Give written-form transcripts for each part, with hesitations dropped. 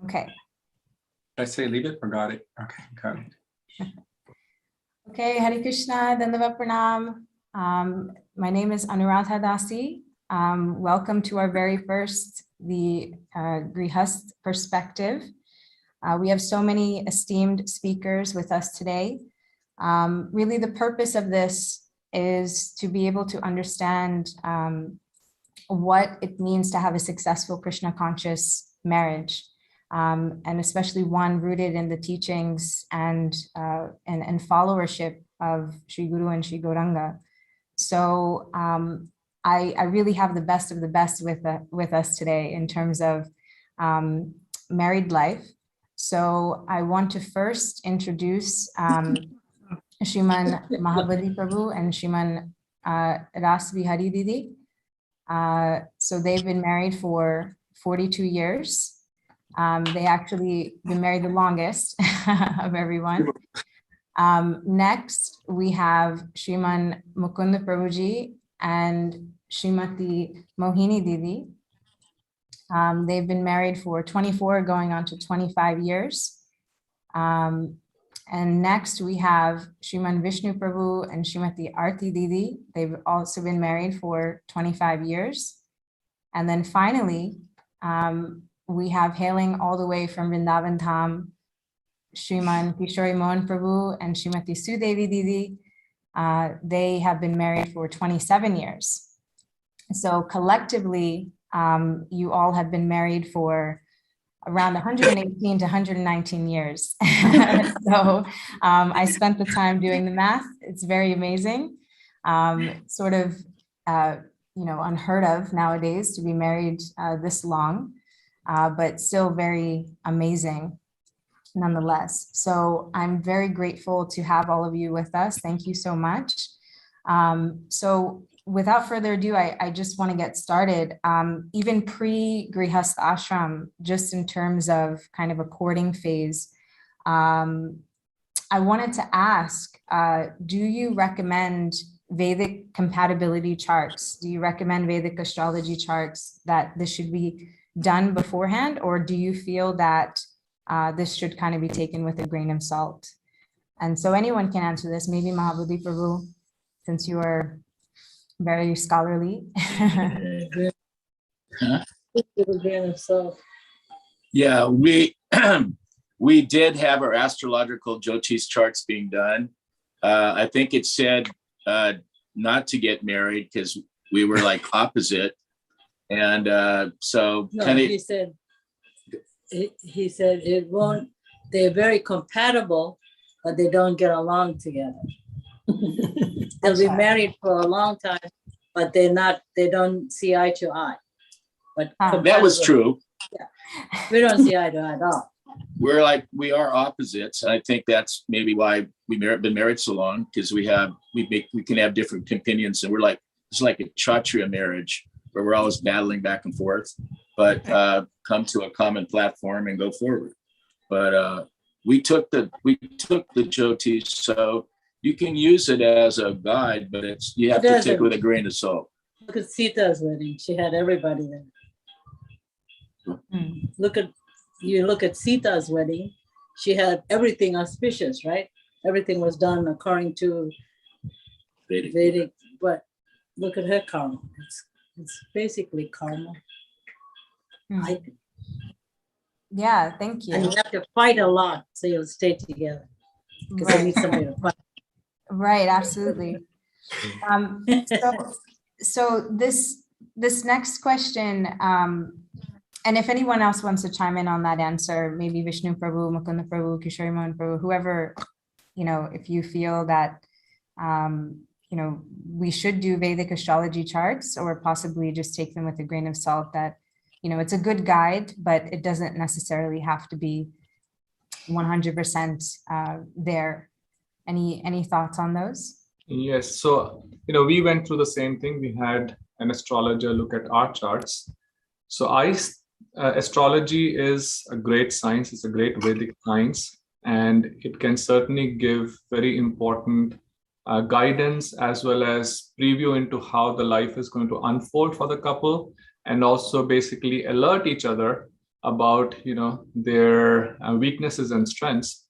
Okay. I say leave it or got it? Okay, got it. Okay, Hare Krishna, Dandavat Pranam. My name is Anuradha Dasi. Welcome to our very first, the Grhastha Perspective. We have so many esteemed speakers with us today. Really, the purpose of this is to be able to understand what it means to have a successful Krishna-conscious marriage. And especially one rooted in the teachings and followership of Sri Guru and Sri Gauranga. So I really have the best of the best with us today in terms of married life. So I want to first introduce Sriman Mahabuddhi Prabhu and Sriman Rasavihari Didi. So they've been married for 42 years. They actually been married the longest of everyone. Next, we have Sriman Mukunda Prabhuji and Srimati Mohini Didi. They've been married for 24, going on to 25 years. And next, we have Sriman Vishnu Prabhu and Srimati Aarti Didi. They've also been married for 25 years. And then finally, we have hailing all the way from Vrindavan Dham, Sriman Kishori Mohan Prabhu and Srimati Sudevi Didi. They have been married for 27 years. So collectively, you all have been married for around 118 to 119 years. So I spent the time doing the math. It's very amazing. Sort of, unheard of nowadays to be married this long. But still very amazing nonetheless. So I'm very grateful to have all of you with us. Thank you so much. So without further ado, I just want to get started. Even pre-Grihastha ashram, just in terms of kind of a courting phase, I wanted to ask, do you recommend Vedic compatibility charts? Do you recommend Vedic astrology charts that this should be done beforehand, or do you feel that this should kind of be taken with a grain of salt? And so anyone can answer this, maybe Mahabuddhi Prabhu, since you are very scholarly. Yeah, we did have our astrological Jyotish charts being done. I think it said not to get married because we were like opposite. And so no, he said it won't, they're very compatible, but they don't get along together. They'll be married for a long time, but they don't see eye to eye. But that was true. Yeah, we don't see eye to eye at all. We are opposites. I think that's maybe why we've been married so long, because we can have different opinions, and it's like a Kshatriya marriage, where we're always battling back and forth, but come to a common platform and go forward. But we took the Jyotish, so you can use it as a guide, but you have to take it with a grain of salt. Look at Sita's wedding; she had everybody there. Look at Sita's wedding; she had everything auspicious, right? Everything was done according to Vedic. But look at her karma. It's basically karma. Yeah, thank you. And you have to fight a lot so you'll stay together, because they need somebody to fight. Right, absolutely. So this next question, and if anyone else wants to chime in on that answer, maybe Vishnu Prabhu, Mukunda Prabhu, Kishori Mohan Prabhu, whoever, if you feel that we should do Vedic astrology charts, or possibly just take them with a grain of salt, that, it's a good guide, but it doesn't necessarily have to be 100% there. Any thoughts on those? Yes. So, we went through the same thing. We had an astrologer look at our charts. So astrology is a great science. It's a great Vedic science, and it can certainly give very important guidance, as well as preview into how the life is going to unfold for the couple, and also basically alert each other about, their weaknesses and strengths.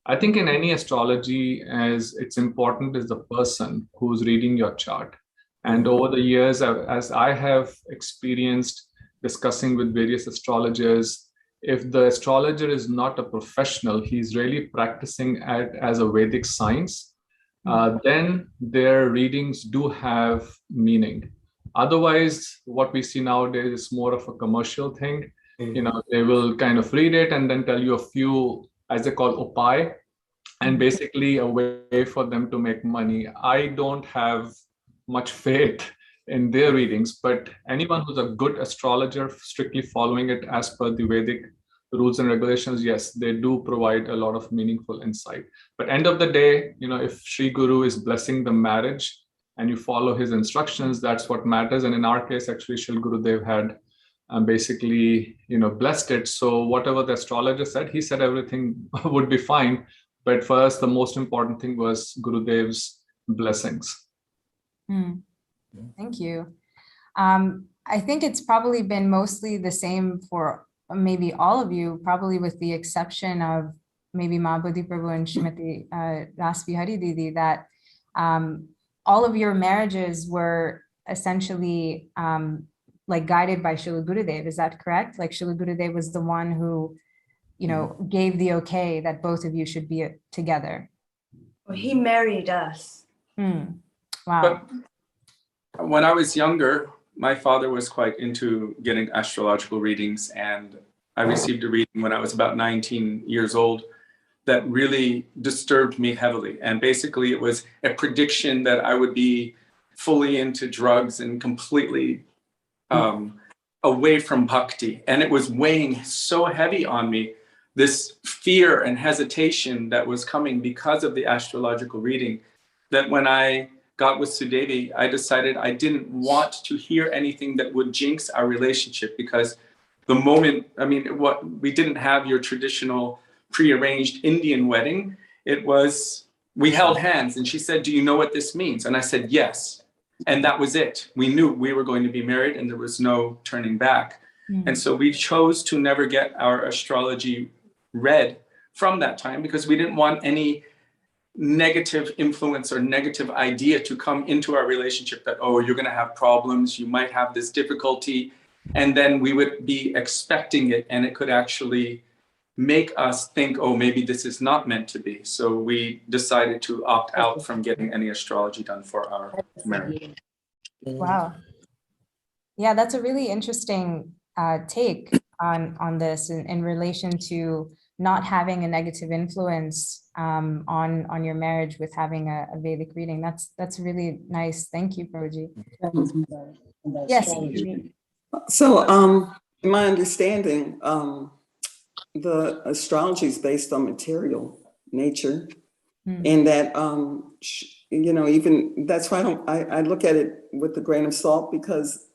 I think in any astrology, as it's important is the person who's reading your chart. And over the years, as I have experienced discussing with various astrologers, if the astrologer is not a professional, he's really practicing as a Vedic science, then their readings do have meaning. Otherwise, what we see nowadays is more of a commercial thing. They will kind of read it and then tell you a few, as they call, upai, and basically a way for them to make money. I don't have much faith in their readings, but anyone who's a good astrologer, strictly following it as per the Vedic rules and regulations, yes, they do provide a lot of meaningful insight. But end of the day, if Sri Guru is blessing the marriage and you follow his instructions, that's what matters. And in our case, actually, Srila Gurudev had basically, blessed it. So whatever the astrologer said, he said everything would be fine. But for us, the most important thing was Gurudev's blessings. Thank you. I think it's probably been mostly the same for maybe all of you, probably with the exception of maybe Mahabuddhi Prabhu and Srimati Rasavihari Didi, that all of your marriages were essentially like guided by Srila Gurudev. Is that correct? Like Srila Gurudev was the one who, gave the okay that both of you should be together. Well, he married us. Wow. But when I was younger, my father was quite into getting astrological readings, and I received a reading when I was about 19 years old that really disturbed me heavily. And basically it was a prediction that I would be fully into drugs and completely away from bhakti. And it was weighing so heavy on me, this fear and hesitation that was coming because of the astrological reading, that when I got with Sudevi, I decided I didn't want to hear anything that would jinx our relationship, because the moment, we didn't have your traditional prearranged Indian wedding. It was, we held hands and she said, "Do you know what this means?" And I said, "Yes." And that was it. We knew we were going to be married and there was no turning back. And so we chose to never get our astrology read from that time, because we didn't want any negative influence or negative idea to come into our relationship that, oh, you're going to have problems, you might have this difficulty, and then we would be expecting it and it could actually make us think, oh, maybe this is not meant to be. So we decided to opt out from getting any astrology done for our marriage. Wow. Yeah, that's a really interesting take on this in relation to not having a negative influence on your marriage with having a Vedic reading. That's really nice. Thank you, Prabhuji. Yes. So my understanding, the astrology is based on material nature, and that even that's why I look at it with a grain of salt, because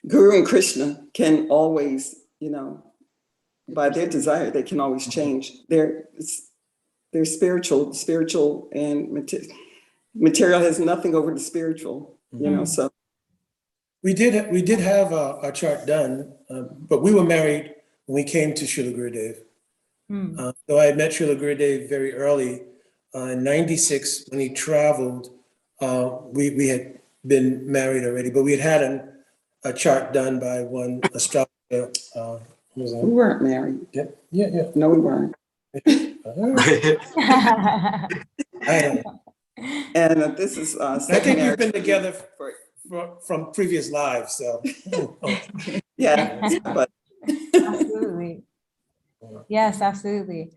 Guru and Krishna can always, by their desire, they can always change. They're spiritual and material has nothing over the spiritual, so. We did have our chart done, but we were married when we came to Srila Gurudev. So I met Srila Gurudev very early. In '96, when he traveled, we had been married already, but we had a chart done by one astrologer. We weren't married. Yeah. No, we weren't. And this is I think we've been together from previous lives, so. Yeah, but Absolutely. Yes, absolutely.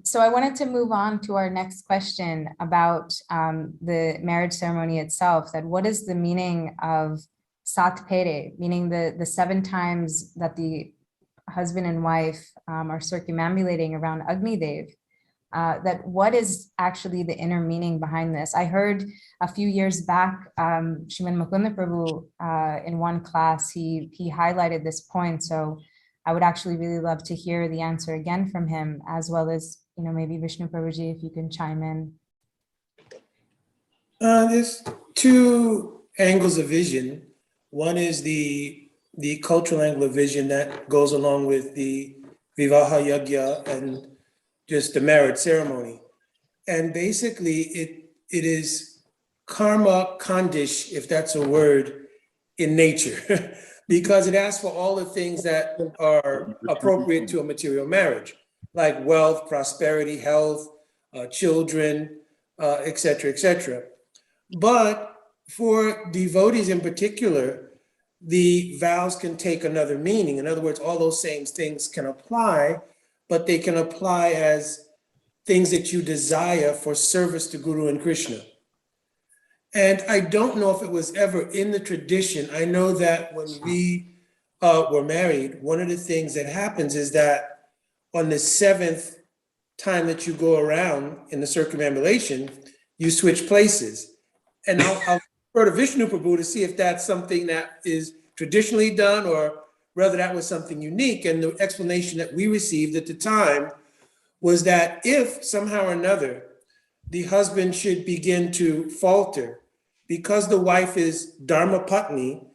So I wanted to move on to our next question about the marriage ceremony itself. That what is the meaning of Sat Pere, meaning the 7 times that the husband and wife are circumambulating around Agni Dev? That what is actually the inner meaning behind this? I heard a few years back, Sriman Mukunda Prabhu in one class, he highlighted this point. So I would actually really love to hear the answer again from him, as well as, maybe Vishnu Prabhuji, if you can chime in. There's 2 angles of vision. One is the the cultural angle of vision that goes along with the Vivaha Yagya and just the marriage ceremony. And basically it is karma kandish, if that's a word, in nature, because it asks for all the things that are appropriate to a material marriage, like wealth, prosperity, health, children, et cetera, et cetera. But for devotees in particular, the vows can take another meaning. In other words, all those same things can apply, but they can apply as things that you desire for service to Guru and Krishna. And I don't know if it was ever in the tradition. I know that when we were married, one of the things that happens is that on the 7th time that you go around in the circumambulation, you switch places. And I'll refer to Vishnu Prabhu to see if that's something that is traditionally done or whether that was something unique. And the explanation that we received at the time was that if somehow or another the husband should begin to falter, because the wife is Dharma Patni,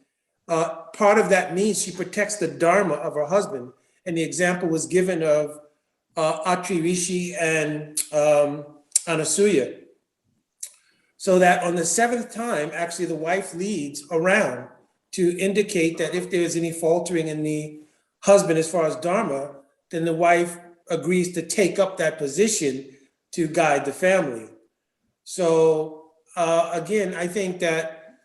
part of that means she protects the Dharma of her husband. And the example was given of Atri Rishi and Anasuya. So that on the 7th time, actually the wife leads around to indicate that if there's any faltering in the husband as far as Dharma, then the wife agrees to take up that position to guide the family. So again, I think that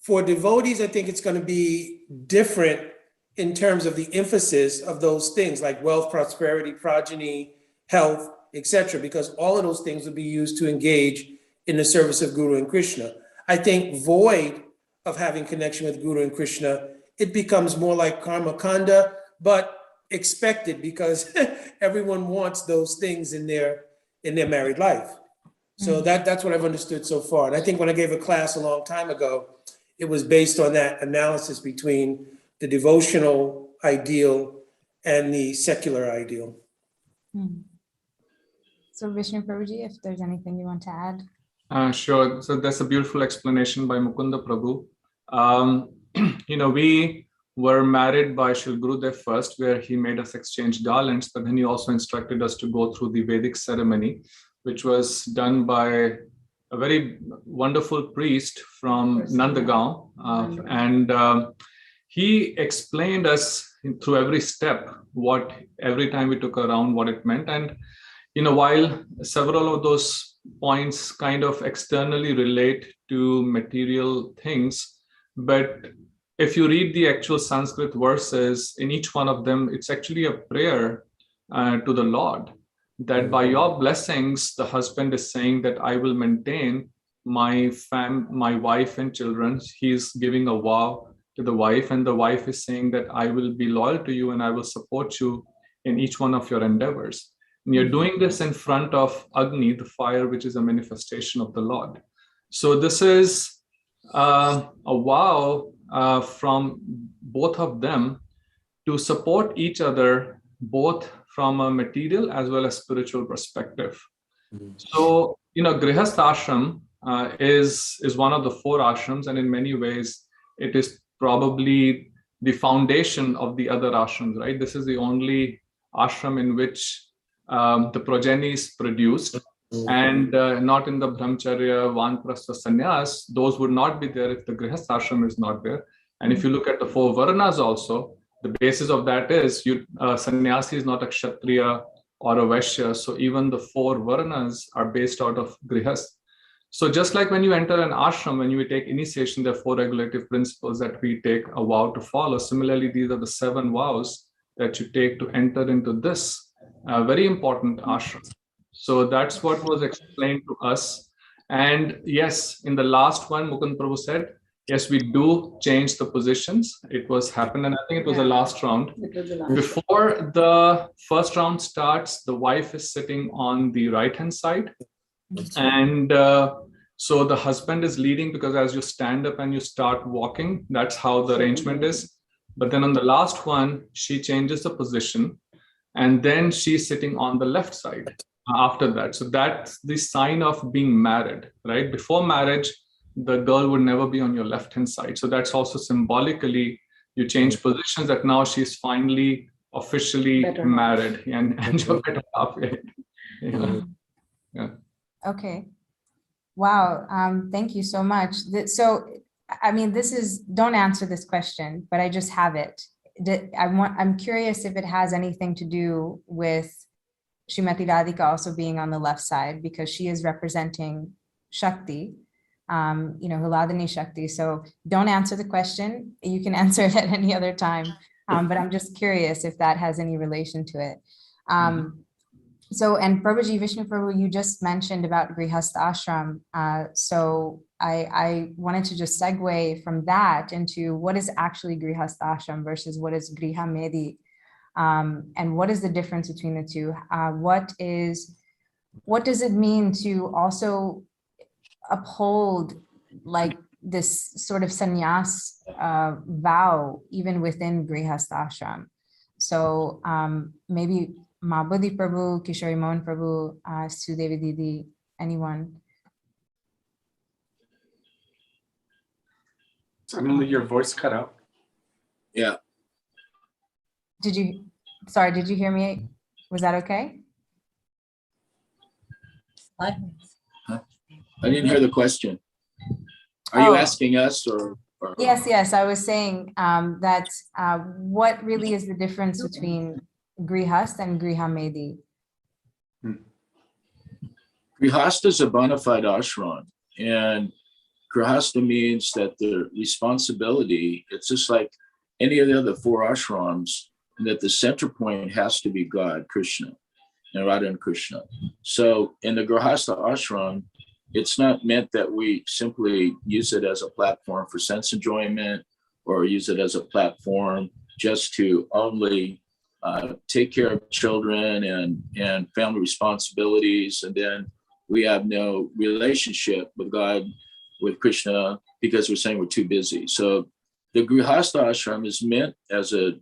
for devotees, I think it's going to be different in terms of the emphasis of those things like wealth, prosperity, progeny, health, etc., because all of those things will be used to engage in the service of Guru and Krishna. I think void of having connection with Guru and Krishna, it becomes more like karma kanda, but expected because everyone wants those things in their married life. So that's what I've understood so far. And I think when I gave a class a long time ago, it was based on that analysis between the devotional ideal and the secular ideal. So Vishnu Prabhuji, if there's anything you want to add. Sure. So that's a beautiful explanation by Mukunda Prabhu. We were married by Srila Gurudev first, where he made us exchange garlands, but then he also instructed us to go through the Vedic ceremony, which was done by a very wonderful priest from Nandagaon. And he explained us through every step, every time we took around what it meant. And, while several of those points kind of externally relate to material things, but if you read the actual Sanskrit verses, in each one of them, it's actually a prayer to the Lord, that by your blessings, the husband is saying that I will maintain my wife and children. He's giving a vow to the wife, and the wife is saying that I will be loyal to you and I will support you in each one of your endeavors. And you're doing this in front of Agni, the fire, which is a manifestation of the Lord. So this is a vow from both of them to support each other, both from a material as well as spiritual perspective. So, Grhasthasham is one of the 4 ashrams, and in many ways, it is probably the foundation of the other ashrams, right? This is the only ashram in which the progeny is produced, and not in the brahmacharya, vanprastha, sannyas. Those would not be there if the grihasthashram is not there. And if you look at the 4 varnas also, the basis of that is sannyasi is not a kshatriya or a vaishya. So even the 4 varnas are based out of grihast. So just like when you enter an ashram, when you take initiation, there are 4 regulative principles that we take a vow to follow. Similarly, these are the 7 vows that you take to enter into this very important ashram. So that's what was explained to us. And yes, in the last one, Mukund Prabhu said, yes, we do change the positions. It was happened, and I think it was the last round. Before the first round starts, the wife is sitting on the right-hand side. And so the husband is leading, because as you stand up and you start walking, that's how the arrangement is. But then on the last one, she changes the position, and then she's sitting on the left side after that. So that's the sign of being married, right? Before marriage, the girl would never be on your left-hand side. So that's also symbolically You change positions, that now she's finally officially Better married and you're better off. Yeah. Okay. Wow. Thank you so much. So, I mean, don't answer this question, but I just have it. I'm curious if it has anything to do with Srimati Radhika also being on the left side, because she is representing Shakti, Huladani Shakti. So don't answer the question. You can answer it at any other time. But I'm just curious if that has any relation to it. So, and Prabhuji, Vishnu Prabhu, you just mentioned about Grhasthashram. So I wanted to just segue from that into what is actually Grhasthashram versus what is GrhashaMehdi, and what is the difference between the two? What does it mean to also uphold like this sort of sannyas vow even within Grhasthashram? So maybe Mahabuddhi Prabhu, Kishori Mohan Prabhu, Sudevi Didi, anyone? Suddenly your voice cut out. Yeah. Did you hear me? Was that okay? I didn't hear the question. Are you asking us or? Yes. I was saying that what really is the difference between Grihastha and GrhashaMehdi? Grihastha is a bona fide ashram, and Grhastha means that the responsibility, it's just like any of the other four ashrams, and that the center point has to be God, Krishna, and Radha and Krishna. So in the Grhastha ashram, it's not meant that we simply use it as a platform for sense enjoyment or use it as a platform just to only take care of children and family responsibilities. And then we have no relationship with God, with Krishna, because we're saying we're too busy. So the Grhastha ashram is meant as the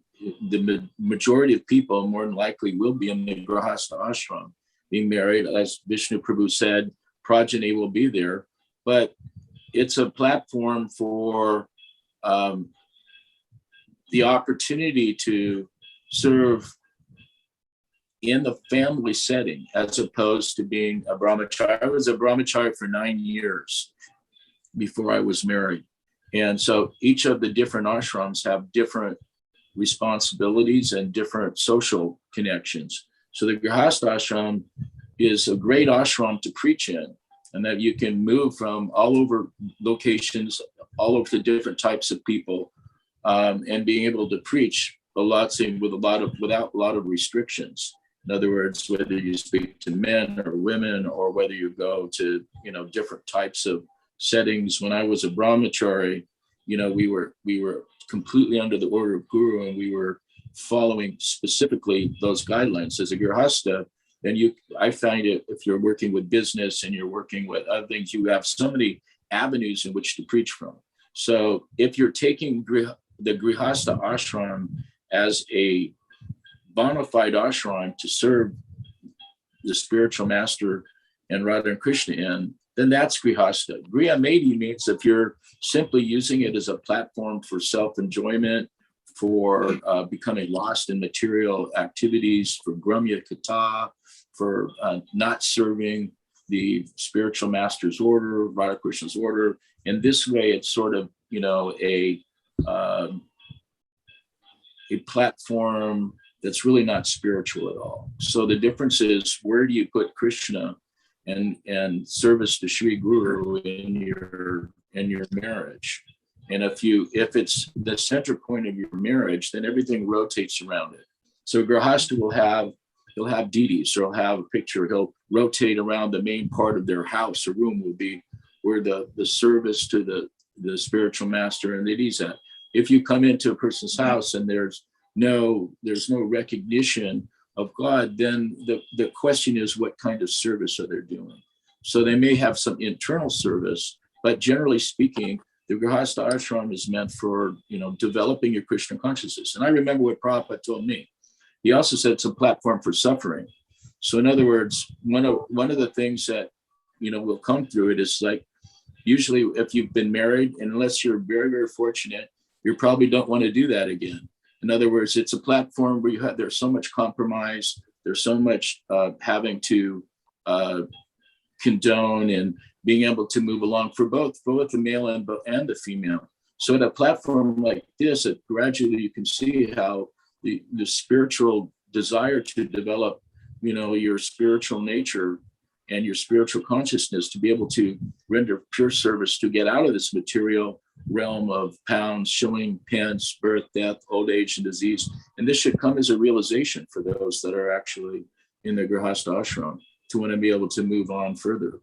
majority of people more than likely will be in the Grhastha ashram, being married. As Vishnu Prabhu said, progeny will be there, but it's a platform for the opportunity to serve in the family setting as opposed to being a brahmachari. I was a brahmachari for 9 years before I was married. And so each of the different ashrams have different responsibilities and different social connections. So the Grhastha ashram is a great ashram to preach in, and that you can move from all over locations, all over to different types of people, and being able to preach without a lot of restrictions. In other words, whether you speak to men or women, or whether you go to different types of settings. When I was a brahmachari, we were completely under the order of Guru, and we were following specifically those guidelines. As a Grhastha, then I find it, if you're working with business and you're working with other things, you have so many avenues in which to preach from. So if you're taking the Grhastha ashram as a bona fide ashram to serve the spiritual master and Radha and Krishna in, then that's Grhastha. GrhashaMehdi means if you're simply using it as a platform for self-enjoyment, for becoming lost in material activities, for Gramya Kata, for not serving the spiritual master's order, Radha Krishna's order. In this way, it's sort of, a platform that's really not spiritual at all. So the difference is, where do you put Krishna and service to Sri Guru in your marriage? And if it's the center point of your marriage, then everything rotates around it. So Grhastha he'll have Didis, or he'll have a picture, he'll rotate around the main part of their house. A room will be where the service to the spiritual master and Didis at. If you come into a person's house and there's no recognition of God, then the question is, what kind of service are they doing? So they may have some internal service, but generally speaking, the Grhastha ashram is meant for, developing your Krishna consciousness. And I remember what Prabhupada told me. He also said it's a platform for suffering. So in other words, one of the things that, will come through it is like, usually if you've been married, and unless you're very, very fortunate, you probably don't want to do that again. In other words, it's a platform where there's so much compromise, there's so much having to condone and being able to move along for both the male and the female. So at a platform like this, gradually you can see how the spiritual desire to develop, your spiritual nature and your spiritual consciousness to be able to render pure service, to get out of this material realm of pounds, shilling, pence, birth, death, old age, and disease. And this should come as a realization for those that are actually in the Grhastha ashram to want to be able to move on further.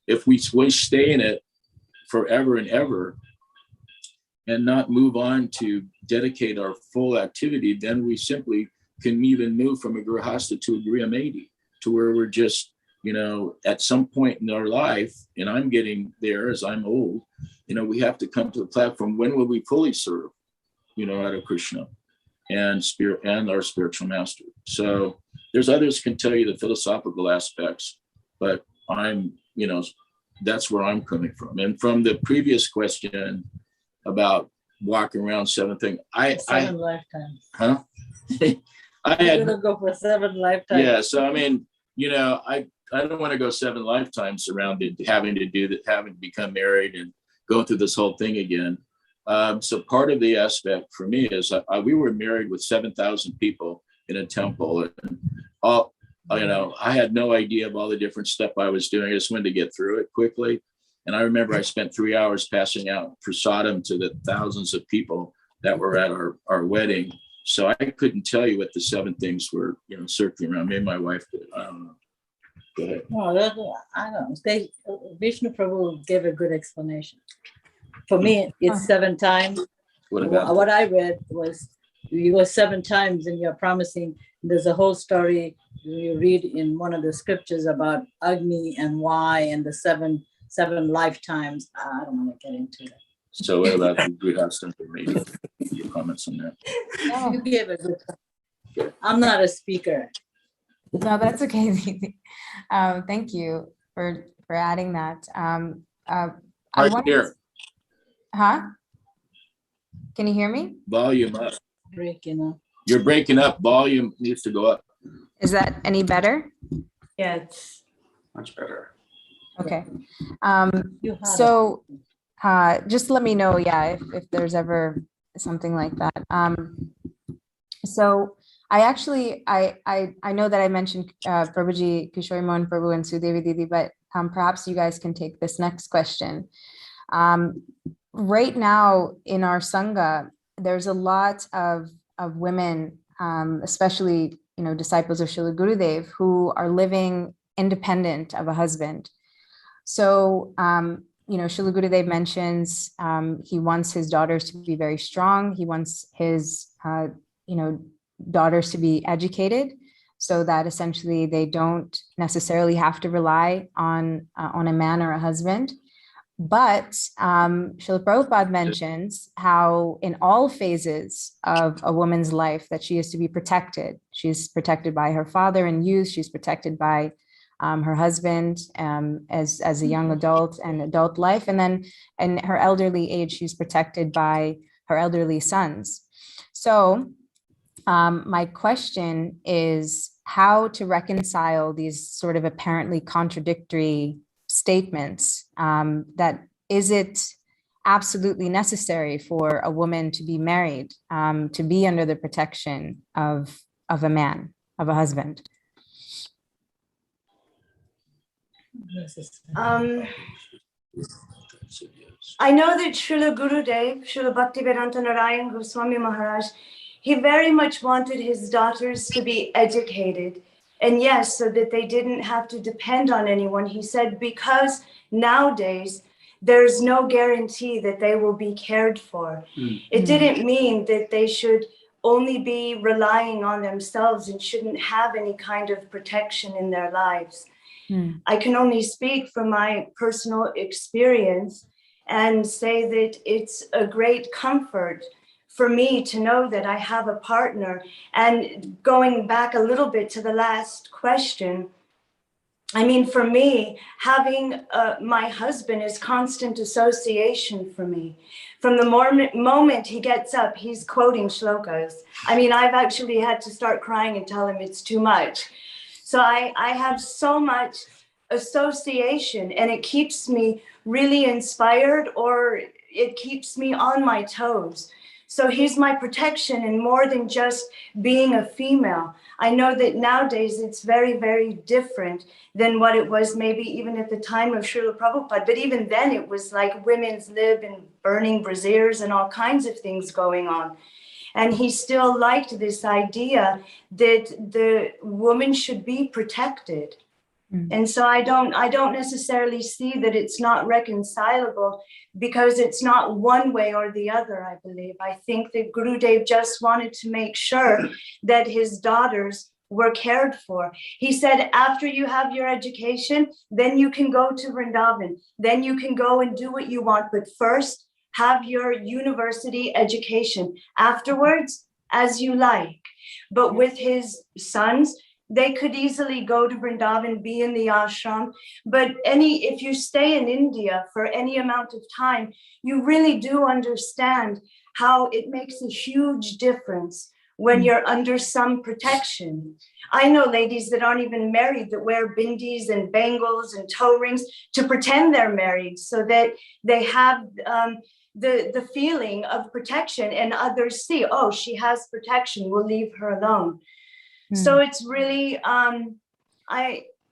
If we stay in it forever and ever and not move on to dedicate our full activity, then we simply can even move from a Grhastha to a GrhasthAmehdi, to where we're just, at some point in our life, and I'm getting there as I'm old, we have to come to the platform. When will we fully serve, out of Krishna and spirit and our spiritual master? So there's others can tell you the philosophical aspects, but I'm, that's where I'm coming from. And from the previous question about walking around seven lifetimes. Huh? I had gonna go for 7 lifetimes. Yeah. So, I don't want to go 7 lifetimes around it, having to do that, having to become married and going through this whole thing again. So part of the aspect for me is we were married with 7,000 people in a temple, and I had no idea of all the different stuff I was doing. I just wanted to get through it quickly. And I remember I spent 3 hours passing out prasadam to the thousands of people that were at our wedding. So I couldn't tell you what the 7 things were, circling around. Maybe my wife did. I don't know. Go ahead. No, I don't know. Vishnu Prabhu gave a good explanation. For me, it's 7 times. What I read was you go 7 times and you're promising. There's a whole story you read in one of the scriptures about Agni and why and the seven lifetimes. I don't want to get into it. So what about the Grhastha Perspective? Your comments on that? You gave a good comment. I'm not a speaker. No, that's okay, Didi. Thank you for adding that. Huh? Can you hear me? Volume up. Breaking up. You're breaking up. Volume needs to go up. Is that any better? Yeah, it's Much better. Okay. So just let me know, if there's ever something like that. So I know that I mentioned Prabhuji, Kishori, Mohan, Prabhu, and Sudevi Didi, but perhaps you guys can take this next question. Right now in our Sangha, there's a lot of women, especially, disciples of Srila Gurudev, who are living independent of a husband. So, Srila Gurudev mentions he wants his daughters to be very strong. He wants his, daughters to be educated so that essentially they don't necessarily have to rely on a man or a husband. But Srila Prabhupada mentions how in all phases of a woman's life that she is to be protected. She's protected by her father in youth. She's protected by her husband as a young adult and adult life. And then in her elderly age, she's protected by her elderly sons. So my question is how to reconcile these sort of apparently contradictory statements. That is it absolutely necessary for a woman to be married, to be under the protection of a man, of a husband? I know that Srila Gurudev, Srila Bhaktivedanta Narayan Goswami Maharaj, he very much wanted his daughters to be educated. And yes, so that they didn't have to depend on anyone. He said, because nowadays there's no guarantee that they will be cared for. It didn't mean that they should only be relying on themselves and shouldn't have any kind of protection in their lives. I can only speak from my personal experience and say that it's a great comfort for me to know that I have a partner. And going back a little bit to the last question, I mean, for me, having my husband is constant association for me. From the moment he gets up, he's quoting shlokas. I mean, I've actually had to start crying and tell him it's too much. So I have so much association, and it keeps me really inspired, or it keeps me on my toes. So he's my protection, and more than just being a female. I know that nowadays it's very, very different than what it was maybe even at the time of Srila Prabhupada. But even then it was like women's lib and burning braziers and all kinds of things going on. And he still liked this idea that the woman should be protected. And so I don't necessarily see that it's not reconcilable, because it's not one way or the other, I believe. I think that Gurudev just wanted to make sure that his daughters were cared for. He said, after you have your education, then you can go to Vrindavan. Then you can go and do what you want. But first, have your university education. Afterwards, as you like. But with his sons, they could easily go to Vrindavan, be in the ashram. But if you stay in India for any amount of time, you really do understand how it makes a huge difference when you're under some protection. I know ladies that aren't even married that wear bindis and bangles and toe rings to pretend they're married, so that they have the feeling of protection, and others see, oh, she has protection, we'll leave her alone. So it's really, I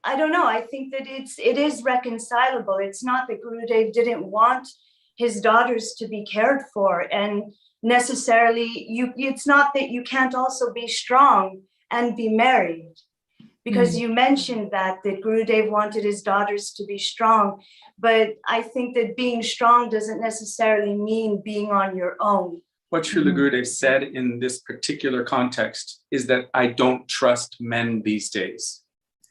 don't know. I think that it is reconcilable. It's not that Gurudev didn't want his daughters to be cared for, and necessarily it's not that you can't also be strong and be married, because you mentioned that Gurudev wanted his daughters to be strong. But I think that being strong doesn't necessarily mean being on your own. What Srila Gurudev said in this particular context is that I don't trust men these days.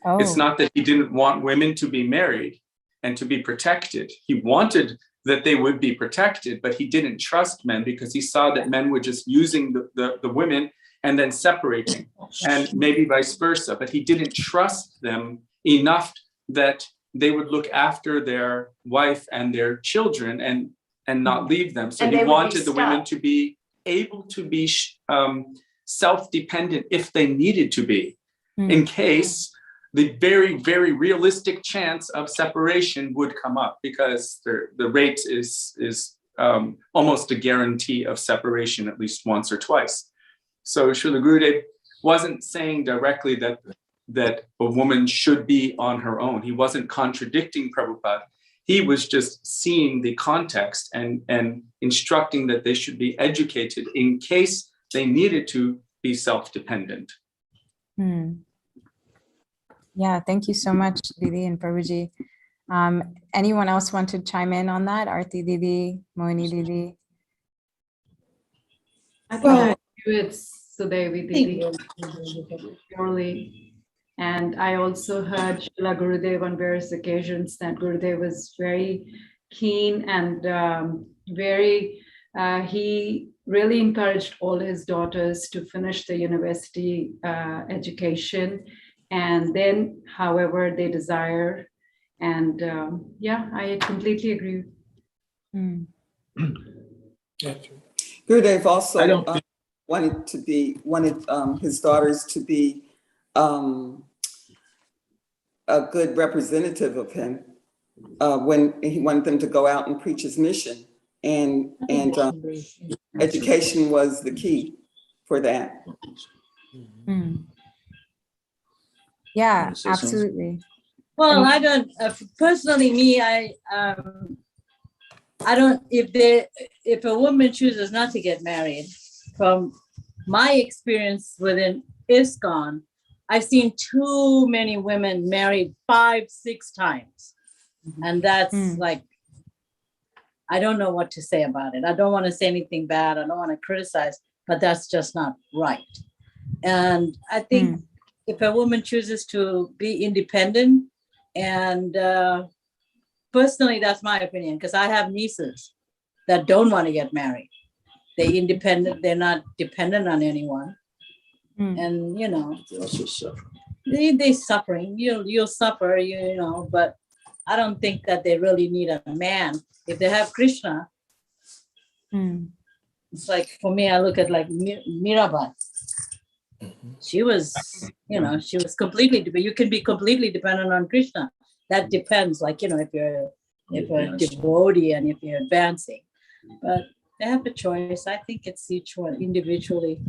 Oh. It's not that he didn't want women to be married and to be protected. He wanted that they would be protected, but he didn't trust men, because he saw that men were just using the women and then separating, and maybe vice versa. But he didn't trust them enough that they would look after their wife and their children and not leave them. So he wanted the women to be able to be self-dependent if they needed to be, in case the very, very realistic chance of separation would come up, because the rate is almost a guarantee of separation at least once or twice. So Srila Gurudev wasn't saying directly that a woman should be on her own. He wasn't contradicting Prabhupada. He was just seeing the context and instructing that they should be educated in case they needed to be self-dependent. Yeah, thank you so much, Didi and Prabhuji. Anyone else want to chime in on that? Aarti Didi, Mohini Didi? I think I agree with Sudevi Didi purely. And I also heard Srila Gurudev on various occasions that Gurudev was very keen and he really encouraged all his daughters to finish the university education, and then however they desire. And yeah, I completely agree. Gurudev also wanted his daughters to be a good representative of him when he wanted them to go out and preach his mission, and education was the key for that. Yeah, absolutely. Well, I don't personally. I don't. If a woman chooses not to get married, from my experience within ISKCON, I've seen too many women married 5-6 times. And that's like, I don't know what to say about it. I don't want to say anything bad. I don't want to criticize, but that's just not right. And I think if a woman chooses to be independent, and personally, that's my opinion, because I have nieces that don't want to get married. They're independent. They're not dependent on anyone. And, you know, They also suffer. they suffering. You'll suffer, you know, but I don't think that they really need a man. If they have Krishna, it's like, for me, I look at like Mirabai. She was, you know, she was completely, you can be completely dependent on Krishna. That depends, like, you know, if you're a devotee and if you're advancing. But they have a choice. I think it's each one individually.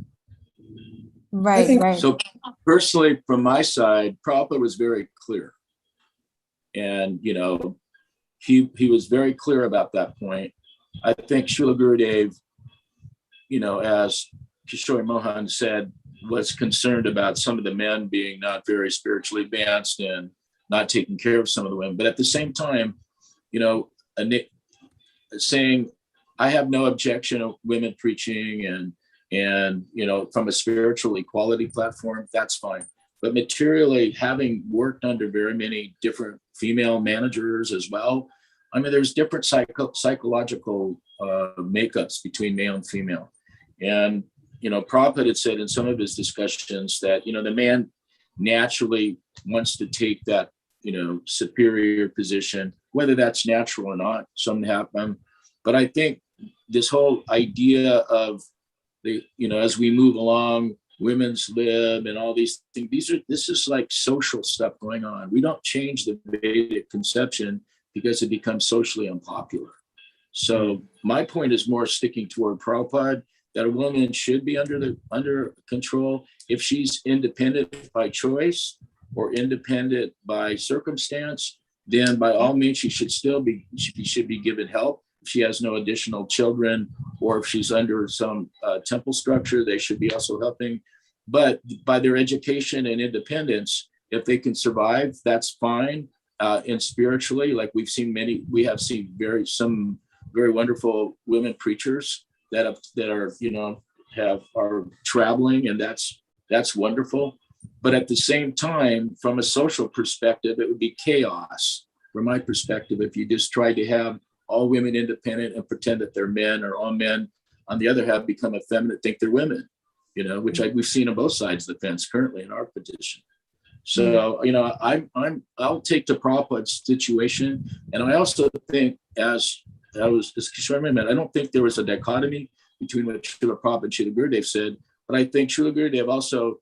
Right, right. So personally, from my side, Prabhupada was very clear. And, you know, he was very clear about that point. I think Srila Gurudev, you know, as Kishori Mohan said, was concerned about some of the men being not very spiritually advanced and not taking care of some of the women. But at the same time, you know, saying, I have no objection of women preaching and, you know, from a spiritual equality platform, that's fine. But materially, having worked under very many different female managers as well, I mean, there's different psychological makeups between male and female. And, you know, Prabhupada had said in some of his discussions that, you know, the man naturally wants to take that, you know, superior position, whether that's natural or not, some happen. But I think this whole idea of the, you know, as we move along, women's lib and all these things, this is like social stuff going on. We don't change the Vedic conception because it becomes socially unpopular. So my point is more sticking toward Prabhupada, that a woman should be under control. If she's independent by choice or independent by circumstance, then by all means, she should be given help. If she has no additional children, or if she's under some temple structure, they should be also helping. But by their education and independence, if they can survive, that's fine. And spiritually, like we have seen some very wonderful women preachers that are, you know, are traveling, and that's wonderful. But at the same time, from a social perspective, it would be chaos. From my perspective, if you just tried to have all women independent and pretend that they're men, or all men, on the other hand, become effeminate, think they're women, you know, which we've seen on both sides of the fence currently in our petition. So, you know, I'll take the Prabhupada's situation. And I also think, as Kishori mentioned, I don't think there was a dichotomy between what Srila Prabhupada and Srila Gurudev said, but I think Srila Gurudev also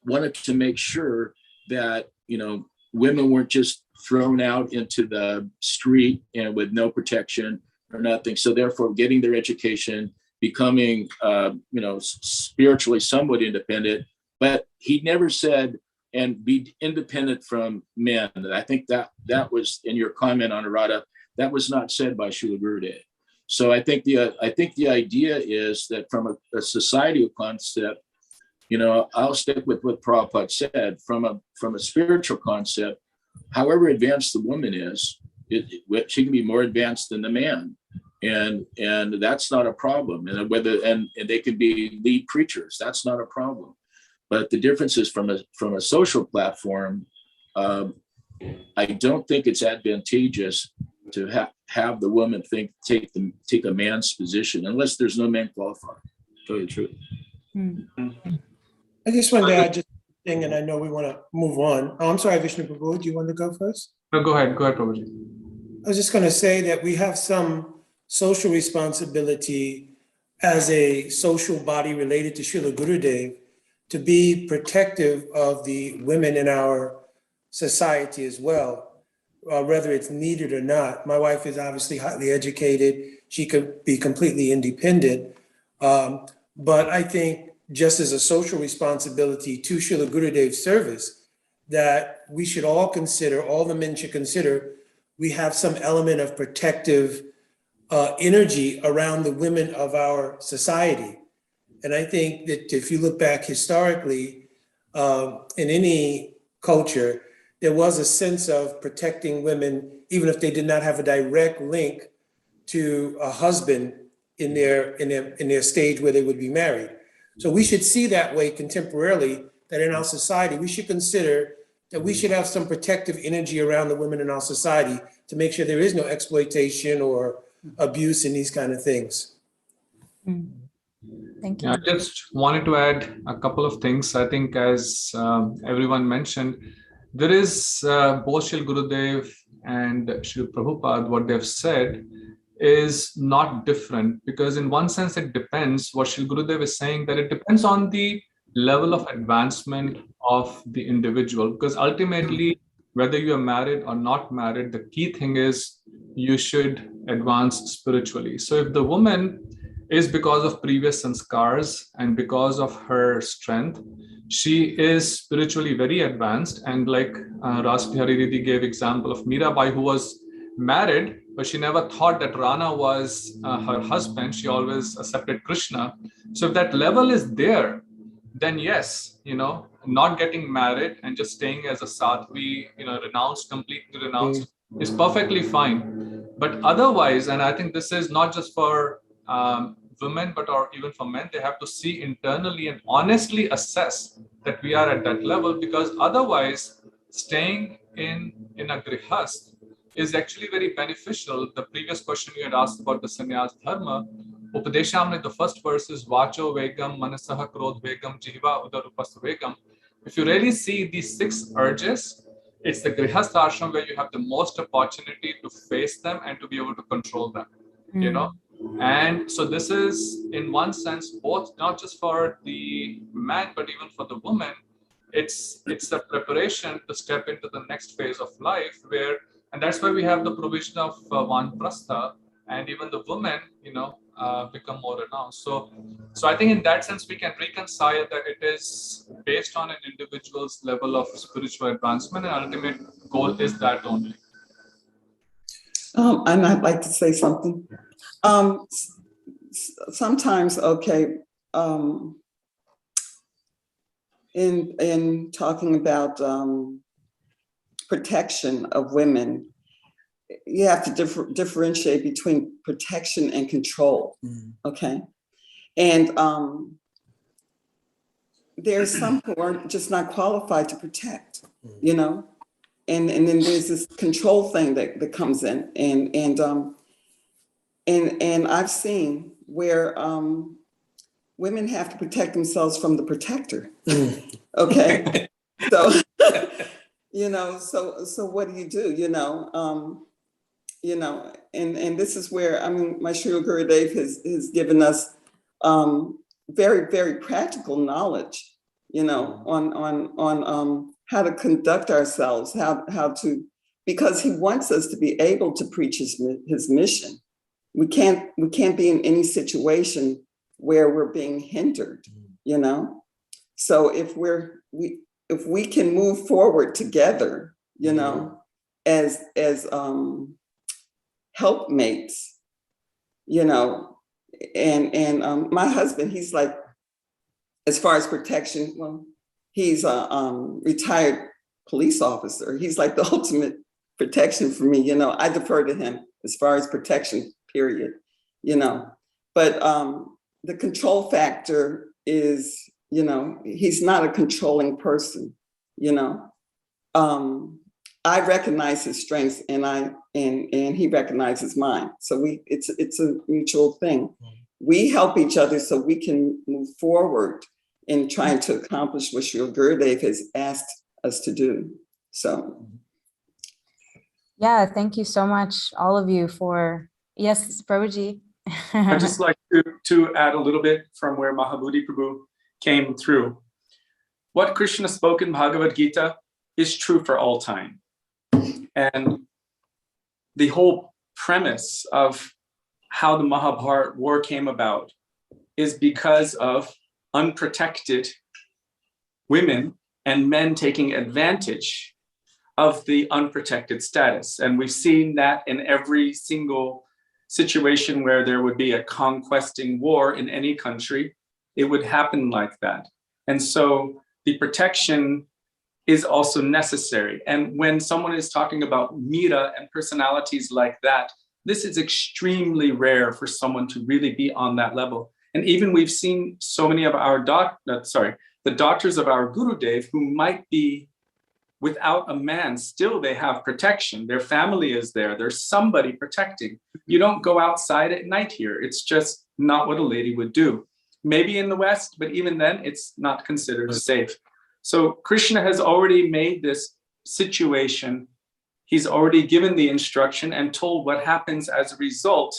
wanted to make sure that, you know, women weren't just thrown out into the street and with no protection or nothing. So therefore, getting their education, becoming, you know, spiritually somewhat independent, but he never said, and be independent from men. And I think that was in your comment on Arata, that was not said by Srila Gurudev. So I think the idea is that from a societal concept, you know, I'll stick with what Prabhupada said. From a spiritual concept, however advanced the woman is, she can be more advanced than the man, and that's not a problem. And they can be lead preachers. That's not a problem. But the difference is from a social platform, I don't think it's advantageous to have the woman take a man's position unless there's no man qualified. Tell you the truth. I just wanted to add just a thing, and I know we want to move on. Oh, I'm sorry, Vishnu Prabhu, do you want to go first? No, go ahead, Prabhuji. I was just going to say that we have some social responsibility as a social body related to Srila Gurudev to be protective of the women in our society as well, whether it's needed or not. My wife is obviously highly educated. She could be completely independent. But I think just as a social responsibility to Srila Gurudev's service, that we should all consider, all the men should consider, we have some element of protective energy around the women of our society. And I think that if you look back historically, in any culture, there was a sense of protecting women, even if they did not have a direct link to a husband in their stage where they would be married. So we should see that way contemporarily, that in our society, we should consider that we should have some protective energy around the women in our society to make sure there is no exploitation or abuse in these kind of things. Thank you. Yeah, I just wanted to add a couple of things. I think as everyone mentioned, there is both Srila Gurudev and Srila Prabhupada, what they've said is not different, because in one sense it depends. What Srila Gurudev is saying, that it depends on the level of advancement of the individual, because ultimately whether you are married or not married, the key thing is you should advance spiritually. So if the woman is, because of previous sanskars and because of her strength, she is spiritually very advanced, and like Rasavihari Didi gave example of Mirabai, who was married, but she never thought that Rana was her husband. She always accepted Krishna. So if that level is there, then yes, not getting married and just staying as a Sattvi, completely renounced, is perfectly fine. But otherwise, and I think this is not just for women, but or even for men, they have to see internally and honestly assess that we are at that level, because otherwise staying in a grihast is actually very beneficial. The previous question you had asked about the sannyas dharma, Upadeshamrita, the first verse is Vacho Vegam, Manasaha Krodh Vegam, Jiva Udarupas Vegam. If you really see these 6 urges, it's the grihasthashram where you have the most opportunity to face them and to be able to control them, And so this is, in one sense, both not just for the man, but even for the woman. It's a preparation to step into the next phase of life, and that's why we have the provision of Vanprastha, and even the women, become more renounced. So I think in that sense, we can reconcile that it is based on an individual's level of spiritual advancement, and ultimate goal is that only. And I'd like to say something. Sometimes, in talking about protection of women, you have to differentiate between protection and control. Okay, and there's some who are just not qualified to protect, and then there's this control thing that comes in, and I've seen where women have to protect themselves from the protector. Okay, so so what do you do? And this is where my Srila Gurudev has given us very, very practical knowledge, on how to conduct ourselves, how to, because he wants us to be able to preach his mission. We can't be in any situation where we're being hindered, So if we can move forward together, as helpmates, and my husband, he's like, as far as protection, well, he's a retired police officer. He's like the ultimate protection for me. I defer to him as far as protection, period. But the control factor is, he's not a controlling person. I recognize his strengths, and he recognizes mine. So it's a mutual thing. We help each other so we can move forward in trying to accomplish what Srila Gurudev has asked us to do. So. Yeah, thank you so much, all of you, for, yes, Prabhuji. I'd just like to add a little bit from where Mahabuddhi Prabhu came through. What Krishna spoke in Bhagavad Gita is true for all time. And the whole premise of how the Mahabharata war came about is because of unprotected women and men taking advantage of the unprotected status. And we've seen that in every single situation where there would be a conquesting war in any country, it would happen like that. And so the protection is also necessary. And when someone is talking about Mira and personalities like that, this is extremely rare for someone to really be on that level. And even we've seen so many of our the daughters of our Gurudev who might be without a man, still they have protection. Their family is there. There's somebody protecting. You don't go outside at night here. It's just not what a lady would do. maybe in the West, but even then it's not considered safe. So Krishna has already made this situation. He's already given the instruction and told what happens as a result.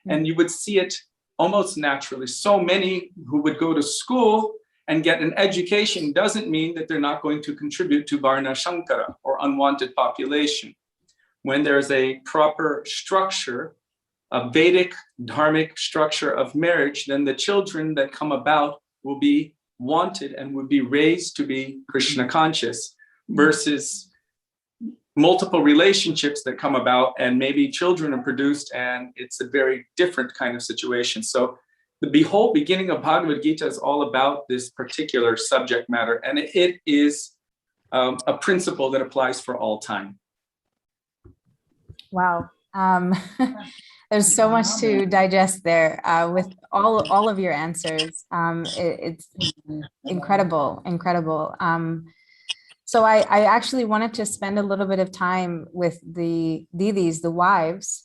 And you would see it almost naturally. So many who would go to school and get an education doesn't mean that they're not going to contribute to Varna Shankara or unwanted population. When there's a proper structure, a Vedic dharmic structure of marriage, then the children that come about will be wanted and would be raised to be Krishna conscious, versus multiple relationships that come about and maybe children are produced and it's a very different kind of situation. So the whole beginning of Bhagavad Gita is all about this particular subject matter, and it is a principle that applies for all time. Wow. There's so much to digest there with all of your answers. It's incredible. So I actually wanted to spend a little bit of time with the Didis, the wives,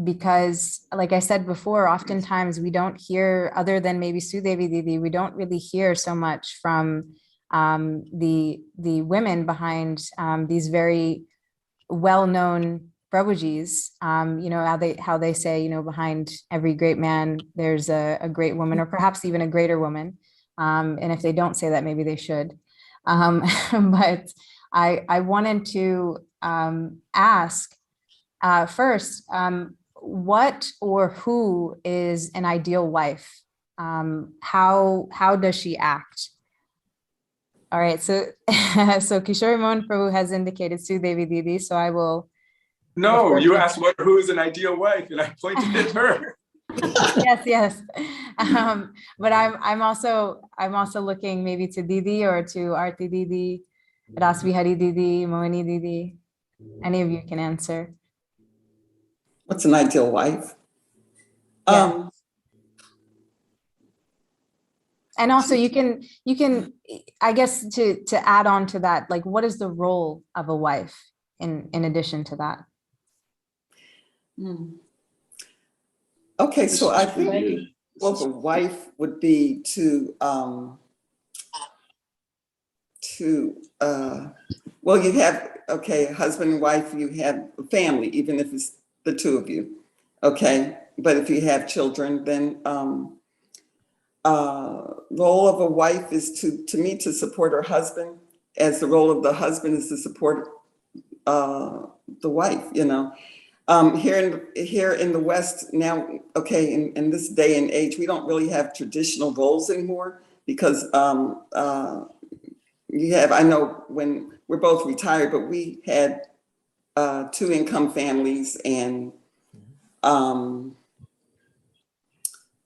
because like I said before, oftentimes we don't hear, other than maybe Sudevi Didi, we don't really hear so much from the women behind these very well-known Prabhujis. How they say, behind every great man, there's a great woman, or perhaps even a greater woman. And if they don't say that, maybe they should. But I wanted to ask first, what or who is an ideal wife? How does she act? All right, so Kishori Mohan Prabhu has indicated Sudevi Didi, so I will. No, you asked who is an ideal wife, and I pointed at her. Yes. But I'm also looking maybe to Didi or to Aarti Didi, Rasavihari Didi, Mohini Didi. Any of you can answer. What's an ideal wife? Yeah. And also you can, I guess to add on to that, like, what is the role of a wife in addition to that? Okay, so I think, well, the wife would be to well, you have, okay, husband and wife, you have a family, even if it's the two of you, okay? But if you have children, then role of a wife is to me to support her husband, as the role of the husband is to support the wife, Here in the West now, okay, in this day and age, we don't really have traditional roles anymore, because I know when we're both retired, but we had 2 income families, and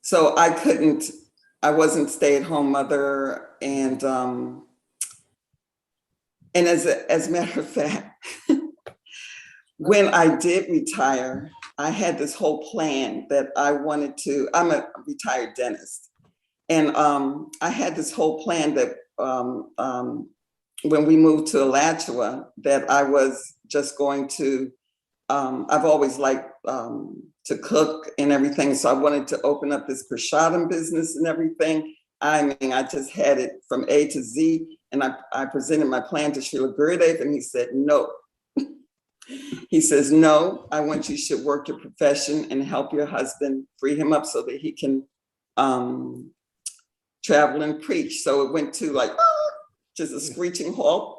so I wasn't stay-at-home mother, and as a matter of fact, when I did retire, I had this whole plan that I wanted to. I'm a retired dentist, and I had this whole plan that when we moved to Alachua, that I was just going to. I've always liked to cook and everything, so I wanted to open up this Grhastasham business and everything. I mean, I just had it from A to Z, and I presented my plan to Srila Gurudev, and he said no. He says, no, I want you should work your profession and help your husband, free him up so that he can travel and preach. So it went to like, just a screeching halt,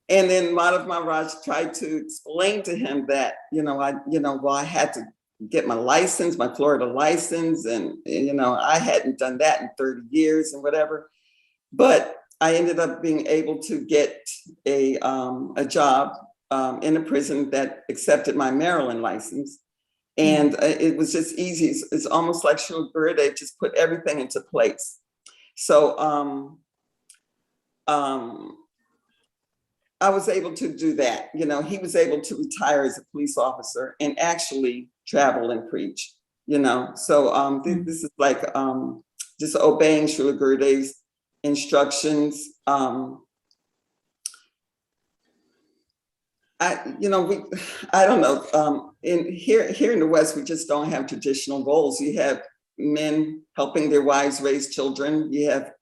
And then Madhav Maharaj tried to explain to him that, I had to get my license, my Florida license. And, I hadn't done that in 30 years and whatever. But I ended up being able to get a job in a prison that accepted my Maryland license. And it was just easy. It's almost like Srila Gurudev just put everything into place. So I was able to do that. He was able to retire as a police officer and actually travel and preach, So this is like just obeying Srila Gurudev's instructions. I don't know. Here in the West, we just don't have traditional roles. You have men helping their wives raise children. You have,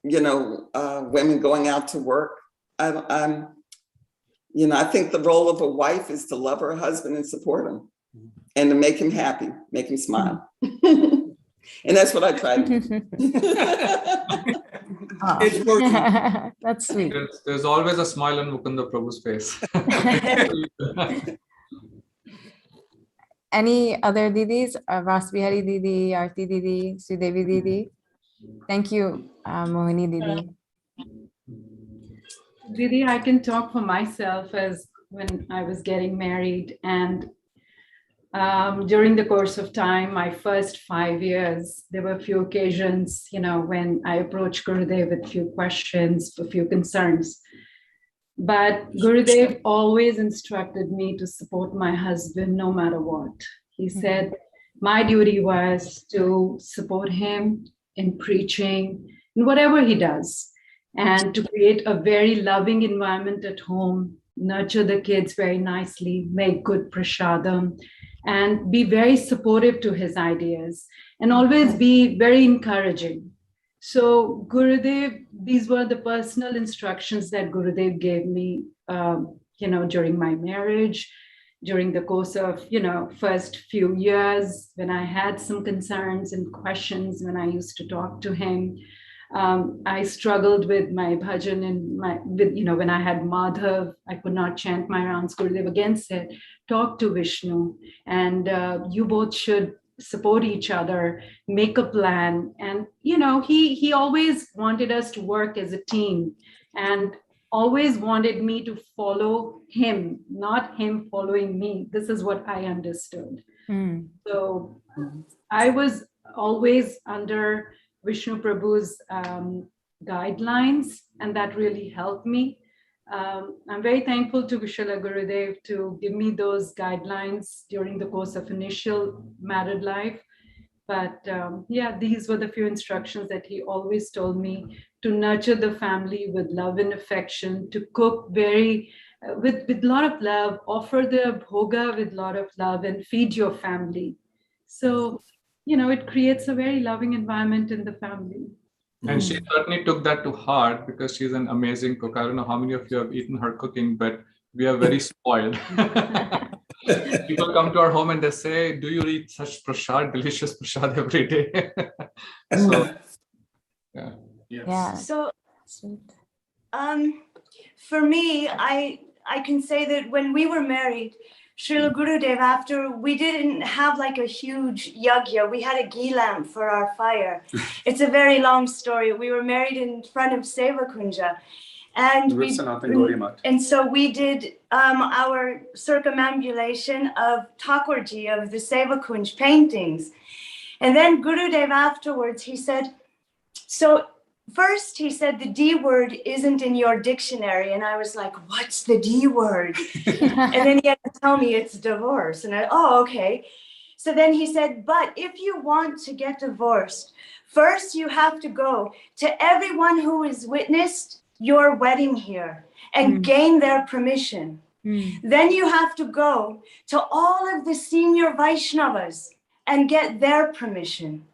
women going out to work. I think the role of a wife is to love her husband and support him and to make him happy, make him smile. And that's what I try to do. It's working. That's sweet. There's always a smile on Mukunda Prabhu's face. Any other Didis? Rasavihari Didi, Aarti Didi, Sudevi Didi? Thank you, Mohini Didi. Didi, I can talk for myself as when I was getting married, and during the course of time, my first 5 years, there were a few occasions, when I approached Gurudev with a few questions, a few concerns. But Gurudev always instructed me to support my husband no matter what. He said my duty was to support him in preaching, in whatever he does, and to create a very loving environment at home, nurture the kids very nicely, make good prasadam, and be very supportive to his ideas, and always be very encouraging. So Gurudev, these were the personal instructions that Gurudev gave me, during my marriage, during the course of, first few years when I had some concerns and questions when I used to talk to him. I struggled with my bhajan and when I had Madhav, I could not chant my rounds. Gurudev again said, talk to Vishnu, and you both should support each other, make a plan. And, he always wanted us to work as a team and always wanted me to follow him, not him following me. This is what I understood. So I was always under Vishnu Prabhu's guidelines, and that really helped me. I'm very thankful to Srila Gurudev to give me those guidelines during the course of initial married life. But these were the few instructions that he always told me: to nurture the family with love and affection, to cook with a lot of love, offer the bhoga with a lot of love, and feed your family. So, it creates a very loving environment in the family. And she certainly took that to heart, because she's an amazing cook. I don't know how many of you have eaten her cooking, but we are very spoiled. People come to our home and they say, do you eat such prasad, delicious prasad every day? So, yeah. Yeah. So, Sweet. for me, I can say that when we were married, Srila Gurudev, after we didn't have like a huge yagya, we had a ghee lamp for our fire. It's a very long story. We were married in front of Seva Kunja. And so we did our circumambulation of Thakurji, of the Seva Kunj paintings. And then Gurudev afterwards, he said, first he said, the D word isn't in your dictionary. And I was like, what's the D word? And then he had to tell me it's divorce. And okay. So then he said, but if you want to get divorced, first you have to go to everyone who has witnessed your wedding here and gain their permission. Then you have to go to all of the senior Vaishnavas and get their permission.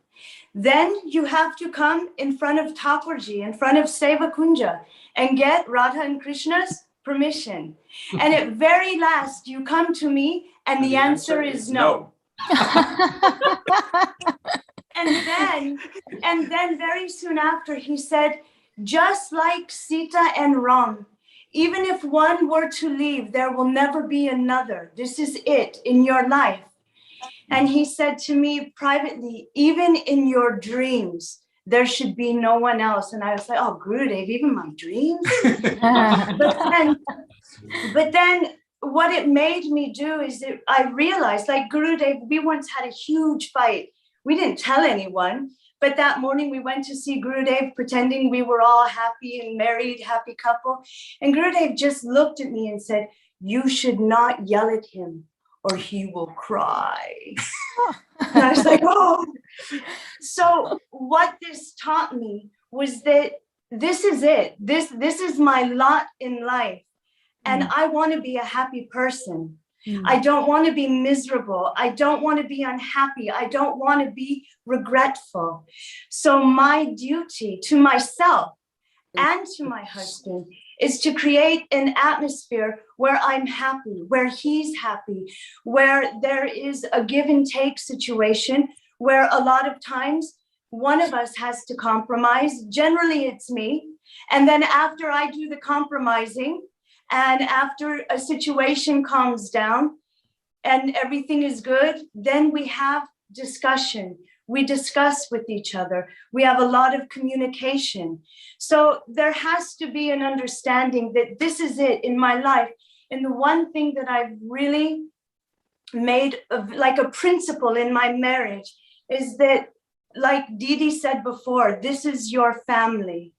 Then you have to come in front of Thakurji, in front of Seva Kunja, and get Radha and Krishna's permission. And at very last, you come to me, and the answer is no. And then very soon after, he said, just like Sita and Ram, even if one were to leave, there will never be another. This is it in your life. And he said to me privately, even in your dreams, there should be no one else. And I was like, oh, Gurudev, even my dreams? but then what it made me do is that I realized, like Gurudev, we once had a huge fight. We didn't tell anyone, but that morning we went to see Gurudev pretending we were all happy and married, happy couple. And Gurudev just looked at me and said, you should not yell at him, or he will cry. And I was like, oh. So what this taught me was that this is it. This is my lot in life. And I want to be a happy person. I don't want to be miserable. I don't want to be unhappy. I don't want to be regretful. So my duty to myself and to my husband is to create an atmosphere where I'm happy, where he's happy, where there is a give and take situation, where a lot of times one of us has to compromise. Generally, it's me. And then after I do the compromising, and after a situation calms down and everything is good, then we have discussion. We discuss with each other. We have a lot of communication. So there has to be an understanding that this is it in my life. And the one thing that I've really made like a principle in my marriage is that, like Didi said before, this is your family.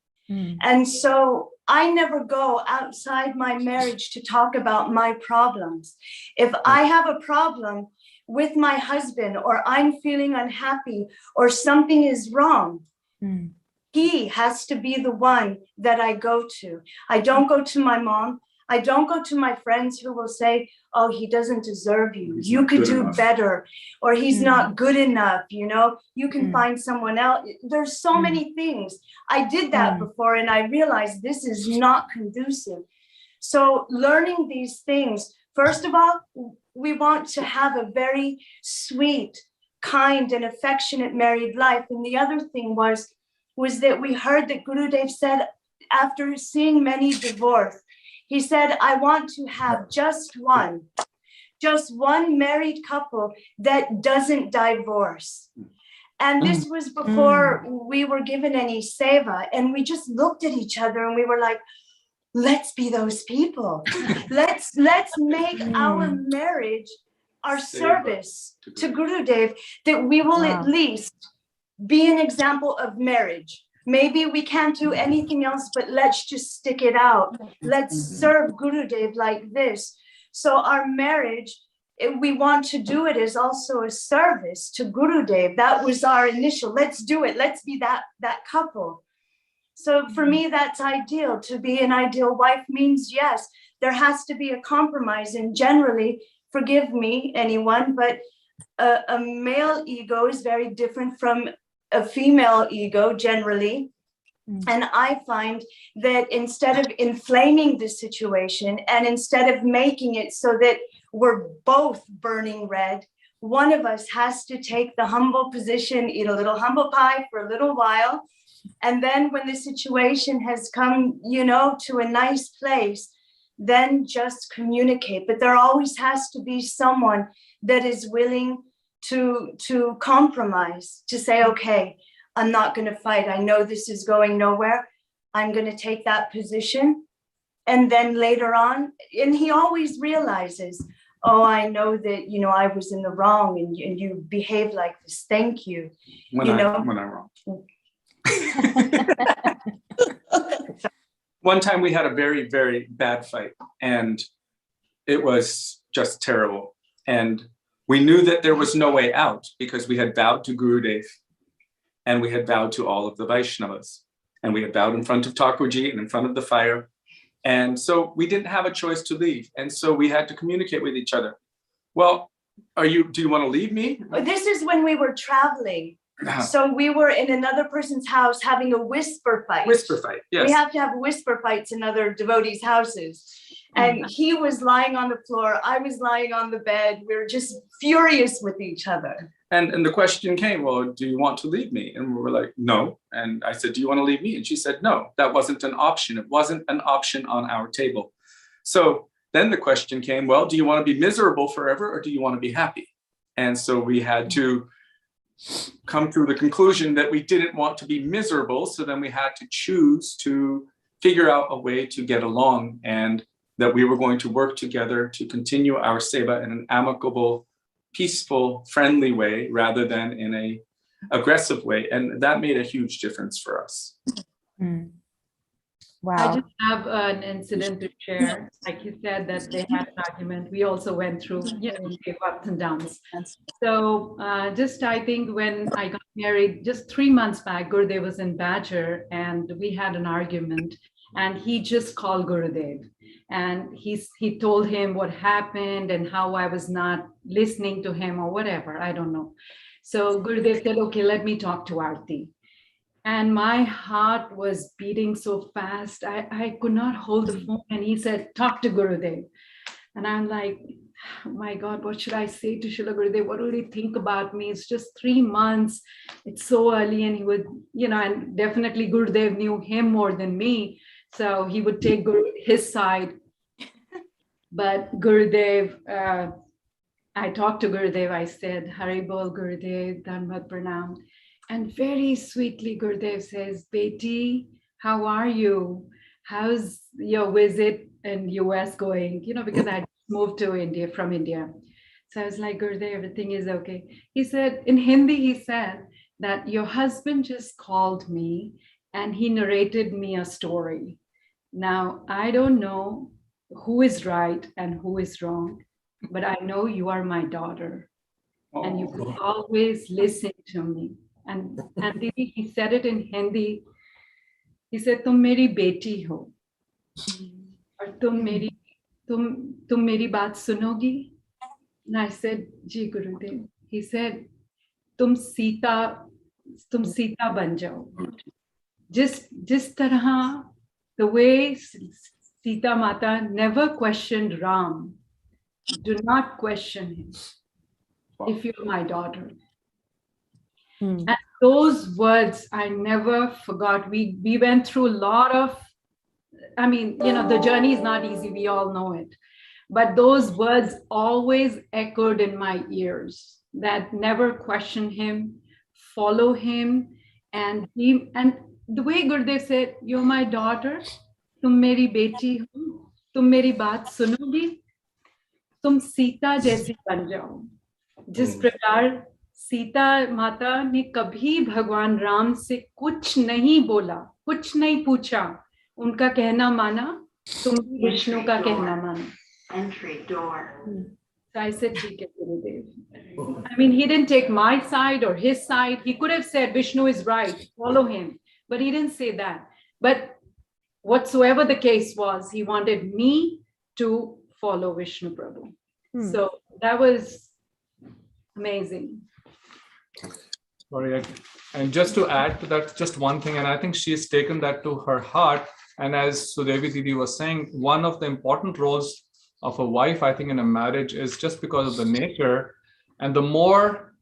And so I never go outside my marriage to talk about my problems. If I have a problem with my husband, or I'm feeling unhappy, or something is wrong, he has to be the one that I go to. I don't go to my mom. I don't go to my friends who will say, oh, he doesn't deserve you. You could do better, or he's not good enough. You know, you can find someone else. There's so many things. I did that before, and I realized this is not conducive. So learning these things, first of all, we want to have a very sweet, kind, and affectionate married life. And the other thing was that we heard that Gurudev said, after seeing many divorce, he said, I want to have just one married couple that doesn't divorce. And this was before we were given any seva. And we just looked at each other and we were like, let's be those people. Let's make our marriage our service to Gurudev, that we will at least be an example of marriage. Maybe we can't do anything else, but let's just stick it out. Let's serve Gurudev like this. So our marriage, if we want to do it as also a service to Gurudev. That was our initial, let's do it. Let's be that couple. So for me, that's ideal. To be an ideal wife means, yes, there has to be a compromise. And generally, forgive me, anyone, but a male ego is very different from a female ego generally. And I find that instead of inflaming the situation, and instead of making it so that we're both burning red, one of us has to take the humble position, eat a little humble pie for a little while. And then when the situation has come, you know, to a nice place, then just communicate. But there always has to be someone that is willing to compromise, to say, okay, I'm not going to fight. I know this is going nowhere. I'm going to take that position. And then later on, and he always realizes, oh, I know that, you know, I was in the wrong, and you behave like this. Thank you. When I'm wrong. One time we had a very, very bad fight, and it was just terrible. And we knew that there was no way out, because we had vowed to Gurudev, and we had vowed to all of the Vaishnavas, and we had vowed in front of Thakurji and in front of the fire. And so we didn't have a choice to leave. And so we had to communicate with each other. Well, do you want to leave me? This is when we were traveling. So we were in another person's house having a whisper fight. Whisper fight, yes. We have to have whisper fights in other devotees' houses. And he was lying on the floor. I was lying on the bed. We were just furious with each other. And the question came, well, do you want to leave me? And we were like, no. And I said, do you want to leave me? And she said, no, that wasn't an option. It wasn't an option on our table. So then the question came, well, do you want to be miserable forever, or do you want to be happy? And so we had to come to the conclusion that we didn't want to be miserable. So then we had to choose to figure out a way to get along, and that we were going to work together to continue our seva in an amicable, peaceful, friendly way, rather than in a aggressive way. And that made a huge difference for us. I Wow. just have an incident to share. Like you said, that they had an argument. We also went through, ups and downs. So just I think when I got married, just 3 months back, Gurudev was in Badger and we had an argument and he just called Gurudev and he told him what happened and how I was not listening to him or whatever, I don't know. So Gurudev said, okay, let me talk to Aarti. And my heart was beating so fast. I could not hold the phone. And he said, talk to Gurudev. And I'm like, oh my God, what should I say to Srila Gurudev? What will he think about me? It's just 3 months. It's so early. And he would, and definitely Gurudev knew him more than me. So he would take his side. But Gurudev, I talked to Gurudev. I said, Hari Bol Gurudev, Dhanvat Pranam. And very sweetly, Gurudev says, Beti, how are you? How's your visit in US going? Because I moved to India from India. So I was like, Gurudev, everything is okay. He said, in Hindi, he said that your husband just called me and he narrated me a story. Now, I don't know who is right and who is wrong, but I know you are my daughter and you will always listen to me. And Didji, he said it in Hindi. He said, "Tum meri beti ho, aur tum meri baat sunogi." And I said, "Ji Gurudev." He said, "Tum Sita ban jao." Jis tarah, the way Sita Mata never questioned Ram. Do not question him. If you're my daughter. And those words I never forgot. We went through a lot of, the journey is not easy. We all know it. But those words always echoed in my ears, that never question him, follow him. And the way Gurudev said, you're my daughter, tum meri beti ho, tum meri baat sunogi, tum Sita jaisi ban jao. जिस प्रकार सीता माता ने कभी भगवान राम से कुछ नहीं बोला, कुछ नहीं पूछा, उनका कहना माना, तुम भी विष्णु का कहना माना. Entry door. So I said, ठीक है Gurudev. He didn't take my side or his side. He could have said Vishnu is right, follow him, but he didn't say that. But whatsoever the case was, he wanted me to follow Vishnu Prabhu. So that was amazing. Sorry, and just to add to that, just one thing, and I think she's taken that to her heart. And as Sudevi Didi was saying, one of the important roles of a wife, I think, in a marriage is just because of the nature. And the more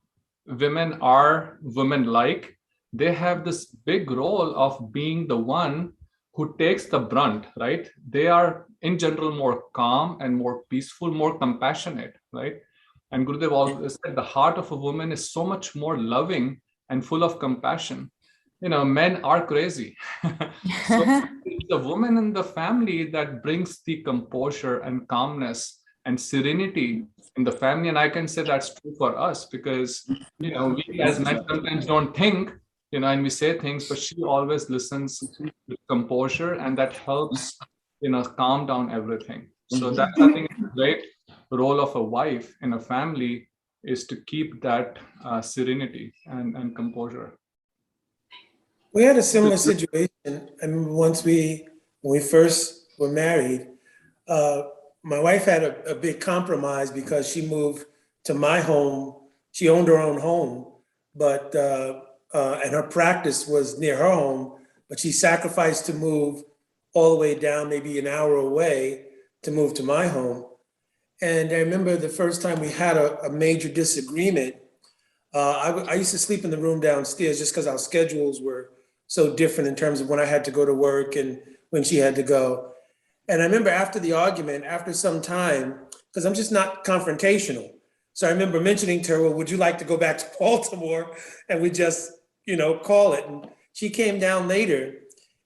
women are women-like, they have this big role of being the one who takes the brunt, right? They are in general more calm and more peaceful, more compassionate, right? And Gurudev always said the heart of a woman is so much more loving and full of compassion. Men are crazy. So it's the woman in the family that brings the composure and calmness and serenity in the family. And I can say that's true for us because, we as men sometimes don't think, and we say things, but she always listens with composure and that helps, calm down everything. So that's, I think, a great role of a wife in a family is to keep that serenity and composure. We had a similar situation. I remember once when we first were married, my wife had a big compromise because she moved to my home. She owned her own home, but and her practice was near her home, but she sacrificed to move all the way down, maybe an hour away, to move to my home. And I remember the first time we had a major disagreement, I used to sleep in the room downstairs just because our schedules were so different in terms of when I had to go to work and when she had to go. And I remember after the argument, after some time, because I'm just not confrontational. So I remember mentioning to her, well, would you like to go back to Baltimore? And we just, call it. And she came down later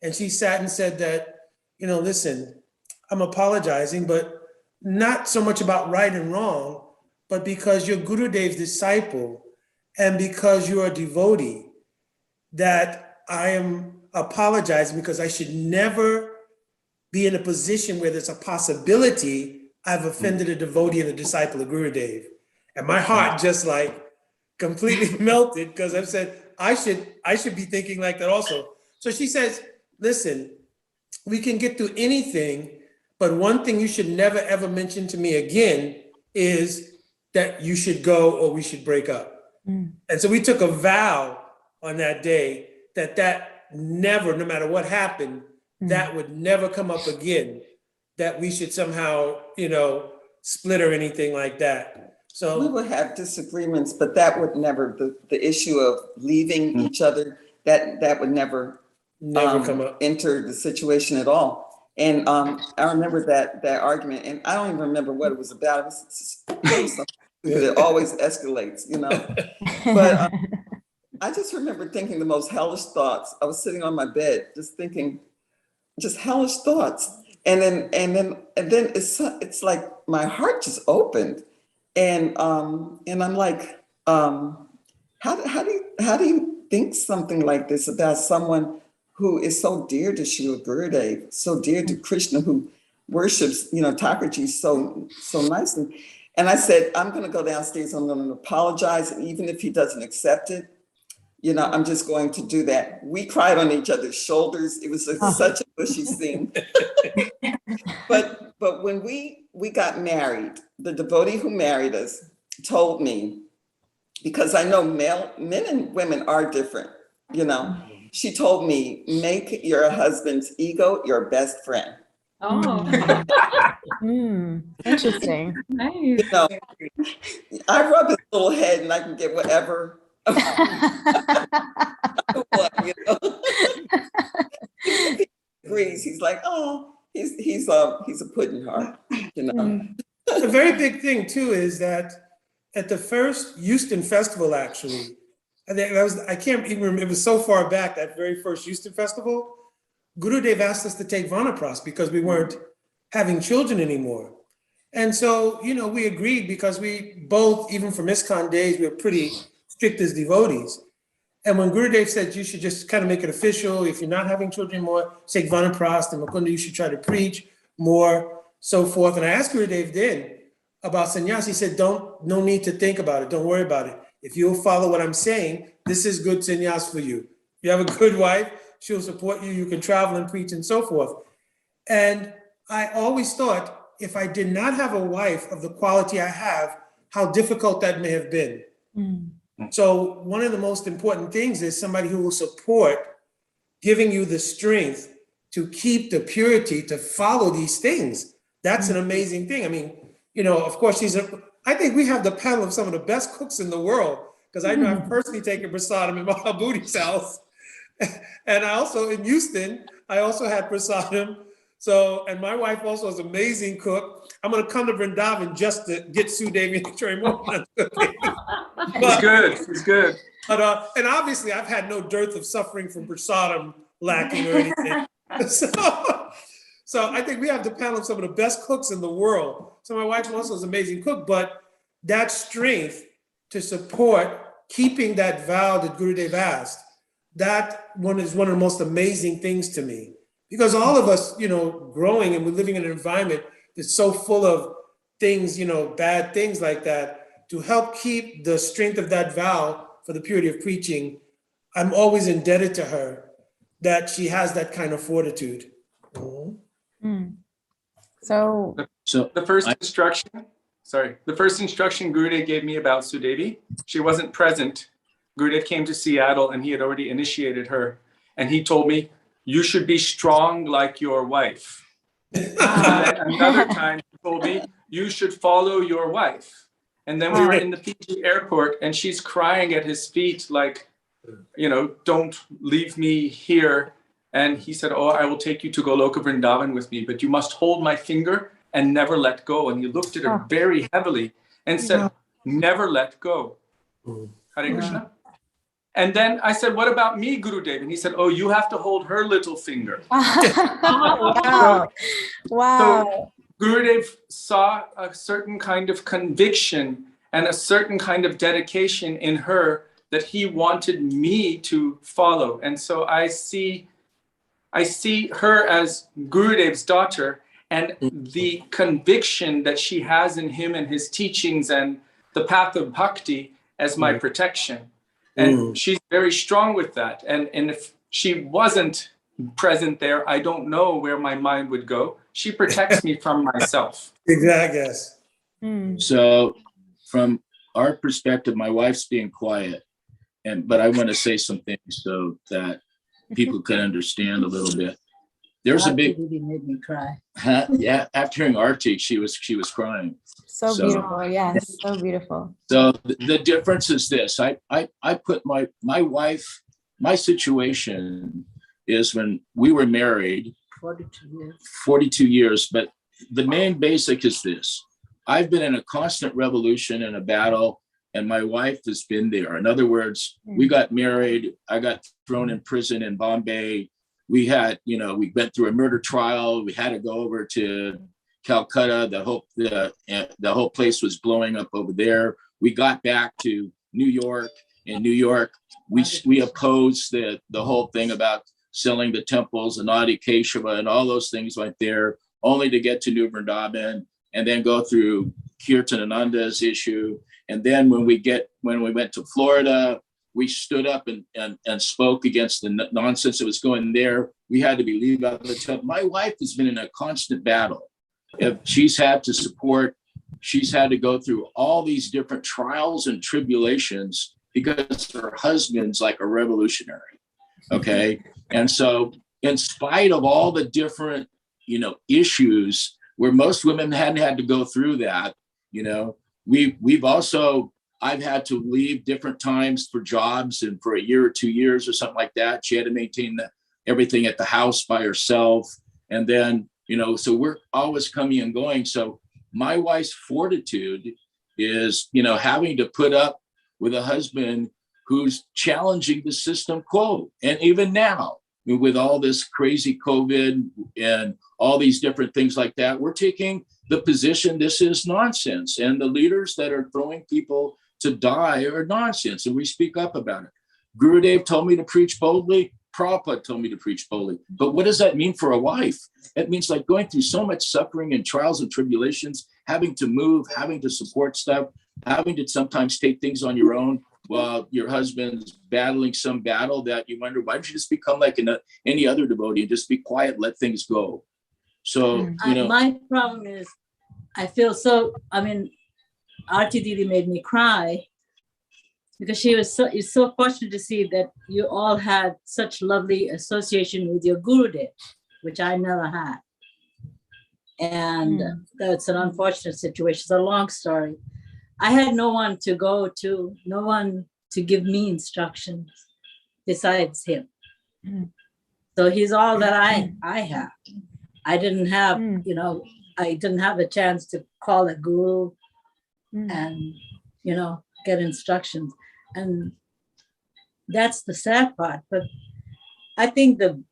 and she sat and said that, listen, I'm apologizing, but not so much about right and wrong, but because you're Gurudev's disciple and because you're a devotee, that I am apologizing because I should never be in a position where there's a possibility I've offended a devotee and a disciple of Gurudev. And my heart just like completely melted because I've said, I should be thinking like that also. So she says, listen, we can get through anything, but one thing you should never ever mention to me again is that you should go or we should break up. And so we took a vow on that day that never, no matter what happened, that would never come up again, that we should somehow, split or anything like that. So we would have disagreements, but that would never, the issue of leaving each other, that would never come up. enter the situation at all. And I remember that argument, and I don't even remember what it was about. It was something that always escalates, But I just remember thinking the most hellish thoughts. I was sitting on my bed, just thinking, just hellish thoughts, and then it's like my heart just opened, and I'm like, how do you think something like this about someone who is so dear to Srila Gurudev, so dear to Krishna, who worships, Thakurji so nicely? And I said, I'm going to go downstairs. I'm going to apologize, and even if he doesn't accept it, I'm just going to do that. We cried on each other's shoulders. It was such a bushy scene. But when we got married, the devotee who married us told me, because I know men and women are different, she told me, make your husband's ego your best friend. Oh, Interesting. nice. I rub his little head and I can get whatever. He agrees. He's like, oh, he's a pudding heart, A very big thing too is that at the first Houston festival, actually, I can't even remember, it was so far back, that very first Houston festival, Gurudev asked us to take Vanapras because we weren't having children anymore. And so, we agreed because we both, even from ISKCON days, we were pretty strict as devotees. And when Gurudev said you should just kind of make it official, if you're not having children anymore, take Vanapras, and Mukunda, you should try to preach more, so forth. And I asked Gurudev then about sannyas. He said, no need to think about it. Don't worry about it. If you'll follow what I'm saying, this is good sannyas for you. You have a good wife, she'll support you, you can travel and preach and so forth. And I always thought, if I did not have a wife of the quality I have, how difficult that may have been. So one of the most important things is somebody who will support giving you the strength to keep the purity, to follow these things. That's an amazing thing. I mean, of course, I think we have the panel of some of the best cooks in the world, because I know I've personally taken prasadam in Mahabuddhi's house. And I also, in Houston, I also had prasadam. So, and my wife also is an amazing cook. I'm going to come to Vrindavan just to get Sudevi and Kishori Mohan. It's good. But, and obviously, I've had no dearth of suffering from prasadam lacking or anything. So I think we have the panel of some of the best cooks in the world. So my wife also is an amazing cook, but that strength to support keeping that vow that Gurudev asked, that one is one of the most amazing things to me. Because all of us, growing and we're living in an environment that's so full of things, bad things like that, to help keep the strength of that vow for the purity of preaching, I'm always indebted to her that she has that kind of fortitude. So the first instruction Gurudev gave me about Sudevi, she wasn't present. Gurudev came to Seattle and he had already initiated her. And he told me, you should be strong like your wife. Another time he told me, you should follow your wife. And then we were in the Fiji airport and she's crying at his feet like, don't leave me here. And he said, oh, I will take you to Goloka Vrindavan with me, but you must hold my finger and never let go. And he looked at her very heavily and said, never let go. Hare Krishna. And then I said, what about me, Gurudev? And he said, oh, you have to hold her little finger. Wow. So Gurudev saw a certain kind of conviction and a certain kind of dedication in her that he wanted me to follow. And so I see I see her as Gurudev's daughter, and the conviction that she has in him and his teachings and the path of bhakti as my protection. And she's very strong with that. And if she wasn't present there, I don't know where my mind would go. She protects me from myself. Exactly, yes. So from our perspective, my wife's being quiet, but I want to say some things so that people can understand a little bit. There's a big. Really made me cry. Yeah, after hearing Aarti, she was crying. So beautiful, yes, so beautiful. So the difference is this: I put my wife, my situation is when we were married, 42 years. But the main basic is this: I've been in a constant revolution and a battle, and my wife has been there. In other words, we got married. I got thrown in prison in Bombay. We had, we went through a murder trial. We had to go over to Calcutta. The whole place was blowing up over there. We got back to New York. In New York, we opposed the whole thing about selling the temples and Adi Keshava and all those things right there, only to get to New Vrindavan and then go through Kirtanananda's issue. And then when we went to Florida, we stood up and spoke against the nonsense that was going there. We had to be leaved out of the temple. My wife has been in a constant battle. If she's had to support, she's had to go through all these different trials and tribulations because her husband's like a revolutionary. Okay. And so in spite of all the different, issues where most women hadn't had to go through that, we've also, I've had to leave different times for jobs and for a year or 2 years or something like that. She had to maintain everything at the house by herself. And then, so we're always coming and going. So my wife's fortitude is, having to put up with a husband who's challenging the system quo. And even now, with all this crazy COVID and all these different things like that, we're taking the position this is nonsense. And the leaders that are throwing people to die are nonsense. And we speak up about it. Gurudev told me to preach boldly. Prabhupada told me to preach boldly. But what does that mean for a wife? It means like going through so much suffering and trials and tribulations, having to move, having to support stuff, having to sometimes take things on your own while your husband's battling some battle that you wonder, why don't you just become like any other devotee and just be quiet, let things go? So, my problem is, I feel Aarti Didi made me cry because it's so fortunate to see that you all had such lovely association with your Gurudev, which I never had. And that's an unfortunate situation. It's a long story. I had no one to go to, no one to give me instructions besides him. So he's all that I have. I didn't have, I didn't have a chance to call a guru and, get instructions. And that's the sad part. But I think the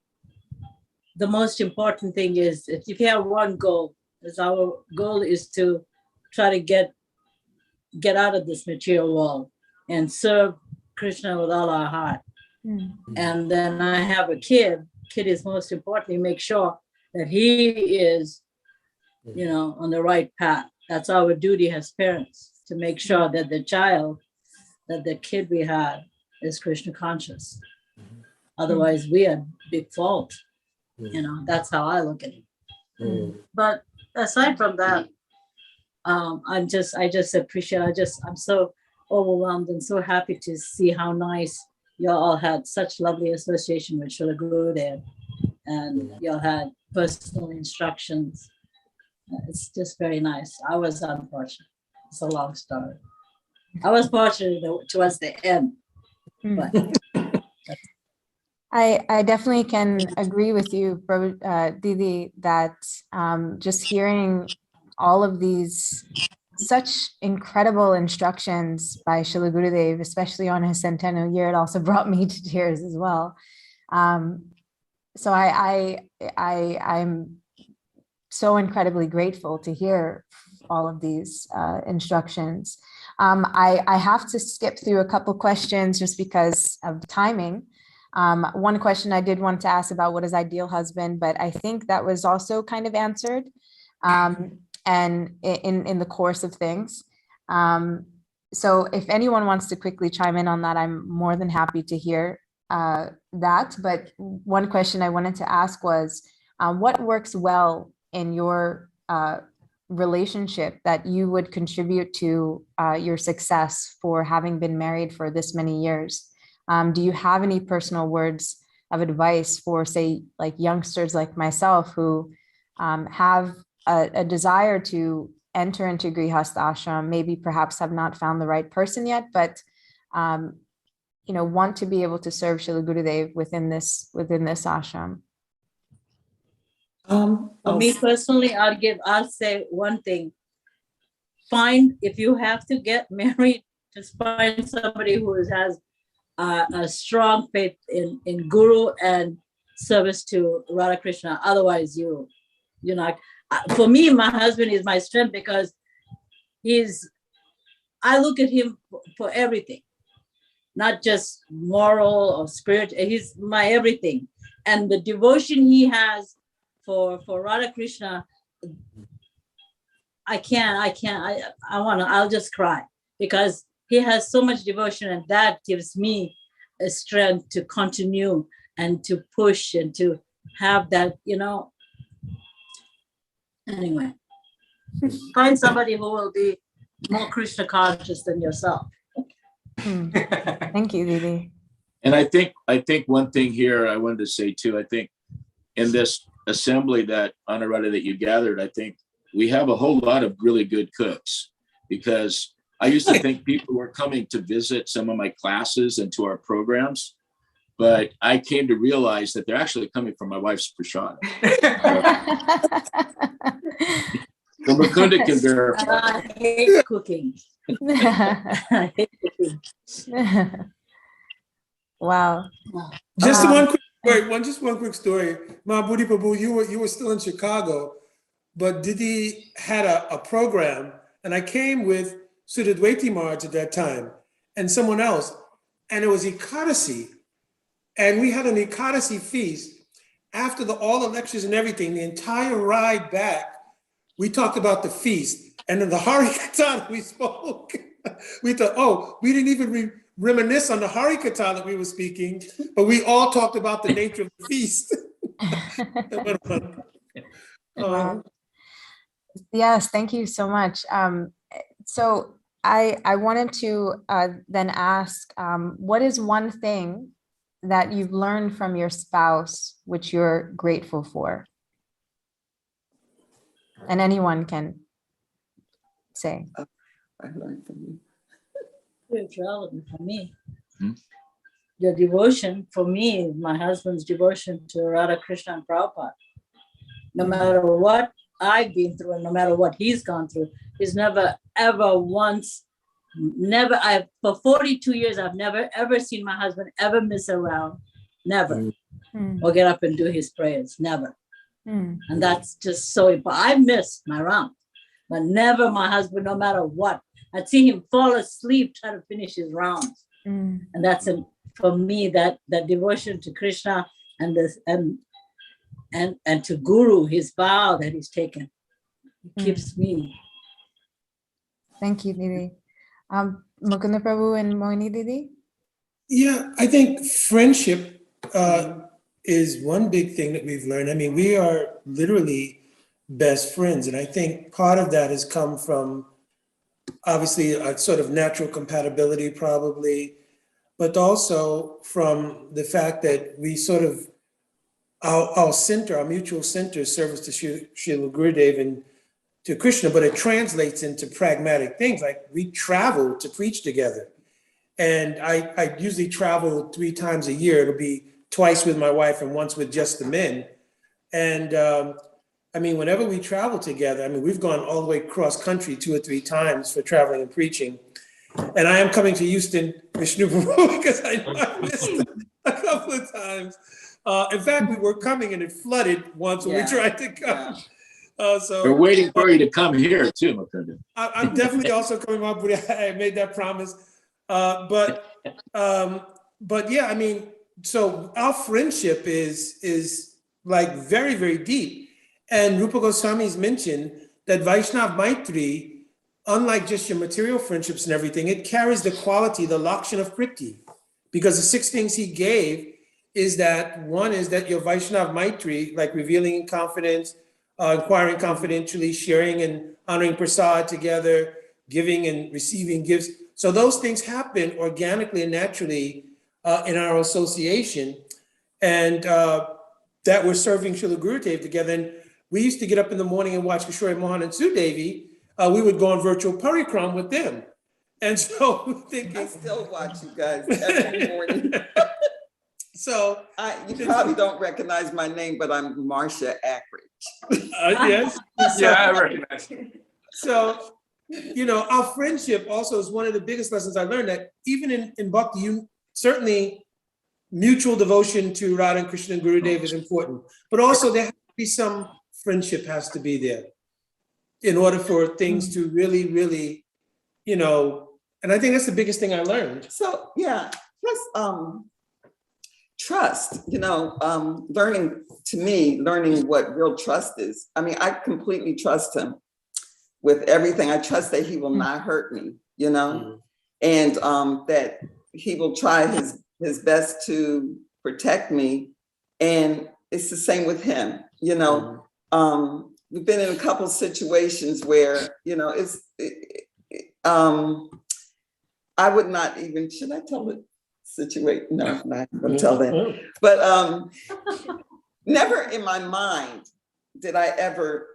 most important thing is if you have one goal, our goal is to try to get out of this material world and serve Krishna with all our heart. And then I have a kid. Kid is most importantly, make sure that he is, on the right path. That's our duty as parents, to make sure that the kid we have is Krishna-conscious. Otherwise, we are big fault. That's how I look at it. But aside from that, I just appreciate, I'm so overwhelmed and so happy to see how nice you all had such lovely association with Srila Gurudev, and you all had personal instructions. It's just very nice. I was unfortunate. It's a long story. I was fortunate towards the end. But I definitely can agree with you, Didi, that just hearing all of these such incredible instructions by Srila Gurudev, especially on his centennial year, it also brought me to tears as well. So I'm so incredibly grateful to hear all of these instructions. I have to skip through a couple questions just because of timing. One question I did want to ask about what is ideal husband, but I think that was also kind of answered and in the course of things. So if anyone wants to quickly chime in on that, I'm more than happy to hear that. But one question I wanted to ask was, what works well in your relationship that you would contribute to your success for having been married for this many years? Do you have any personal words of advice for, say, like youngsters like myself who have a desire to enter into Grhasthasham, maybe perhaps have not found the right person yet, but want to be able to serve Srila Gurudev within this ashram? For me personally, I'll say one thing. If you have to get married, just find somebody who has a strong faith in Guru and service to Radha Krishna. Otherwise, you're not. For me, my husband is my strength because I look at him for everything, not just moral or spiritual. He's my everything. And the devotion he has for Radha Krishna, I'll just cry because he has so much devotion, and that gives me a strength to continue and to push and to have that, Anyway, find somebody who will be more Krishna conscious than yourself. Thank you, Didi. And I think one thing here I wanted to say too, I think in this assembly that Anuradha that you gathered, I think we have a whole lot of really good cooks, because I used to think people were coming to visit some of my classes and to our programs, but I came to realize that they're actually coming from my wife's prashad. So Mukunda can verify. I hate cooking. I hate cooking. Wow. Just one quick story. Mahabuddhi Prabhu, you were still in Chicago, but Didi had a program, and I came with Sudevi Maharaj at that time and someone else, and it was Ekadasi, and we had an Ekadasi feast. After all the lectures and everything, the entire ride back, we talked about the feast, and then the Harikatha we spoke. We thought, we didn't even reminisce on the Harikatha that we were speaking, but we all talked about the nature of the feast. Wow. Yes, thank you so much. So I wanted to then ask, what is one thing that you've learned from your spouse which you're grateful for? And anyone can say. I learned from you. Spirituality for me. Your devotion for me, my husband's devotion to Radha Krishna and Prabhupada. No matter what I've been through and no matter what he's gone through, he's never, ever once, for 42 years, I've never, ever seen my husband ever miss a round. Never. Or get up and do his prayers. Never. And that's just so important. I missed my round, but never my husband, no matter what. I'd see him fall asleep trying to finish his rounds. And that's for me, that devotion to Krishna and to Guru, his vow that he's taken, it keeps me. Thank you, Didi. Mukunda Prabhu and Mohini Didi? Yeah, I think friendship is one big thing that we've learned. I mean, we are literally best friends. And I think part of that has come from obviously a sort of natural compatibility probably, but also from the fact that we sort of, our center, our mutual center, service to Srila Gurudev and to Krishna, but it translates into pragmatic things. Like we travel to preach together. And I usually travel 3 times a year. It'll be twice with my wife and once with just the men. And I mean, whenever we travel together, I mean, we've gone all the way cross country 2 or 3 times for traveling and preaching. And I am coming to Houston, Vishnu, because I know I missed a couple of times. In fact, we were coming and it flooded once when we tried to come. So we're waiting for you to come here too, Mukunda. I'm definitely also coming up, but I made that promise. But yeah, I mean, so our friendship is like very, very deep. And Rupa Goswami's mentioned that Vaishnav Maitri, unlike just your material friendships and everything, it carries the quality, the Lakshan of Priti. Because the 6 things he gave is that one is that your Vaishnav Maitri, like revealing in confidence, inquiring confidentially, sharing and honoring prasad together, giving and receiving gifts. So those things happen organically and naturally in our association. And that we're serving Srila Gurudev together. And we used to get up in the morning and watch Kishori, Mohan, and Sudevi. We would go on virtual parikram with them. And so thinking, I still watch you guys every morning. So you probably don't recognize my name, but I'm Marsha Ackridge. Yes. Yeah, I recognize it. So, you know, our friendship also is one of the biggest lessons I learned, that even in bhakti, you certainly mutual devotion to Radha and Krishna and Gurudev is important, but also there has to be some friendship has to be there in order for things to really, really, you know, and I think that's the biggest thing I learned. So yeah, trust, you know, learning what real trust is. I mean, I completely trust him with everything. I trust that he will not hurt me, you know, and that he will try his best to protect me. And it's the same with him, you know. We've been in a couple situations where, you know, I would not even, should I tell the situation? No, I'm not going to tell that. But never in my mind did I ever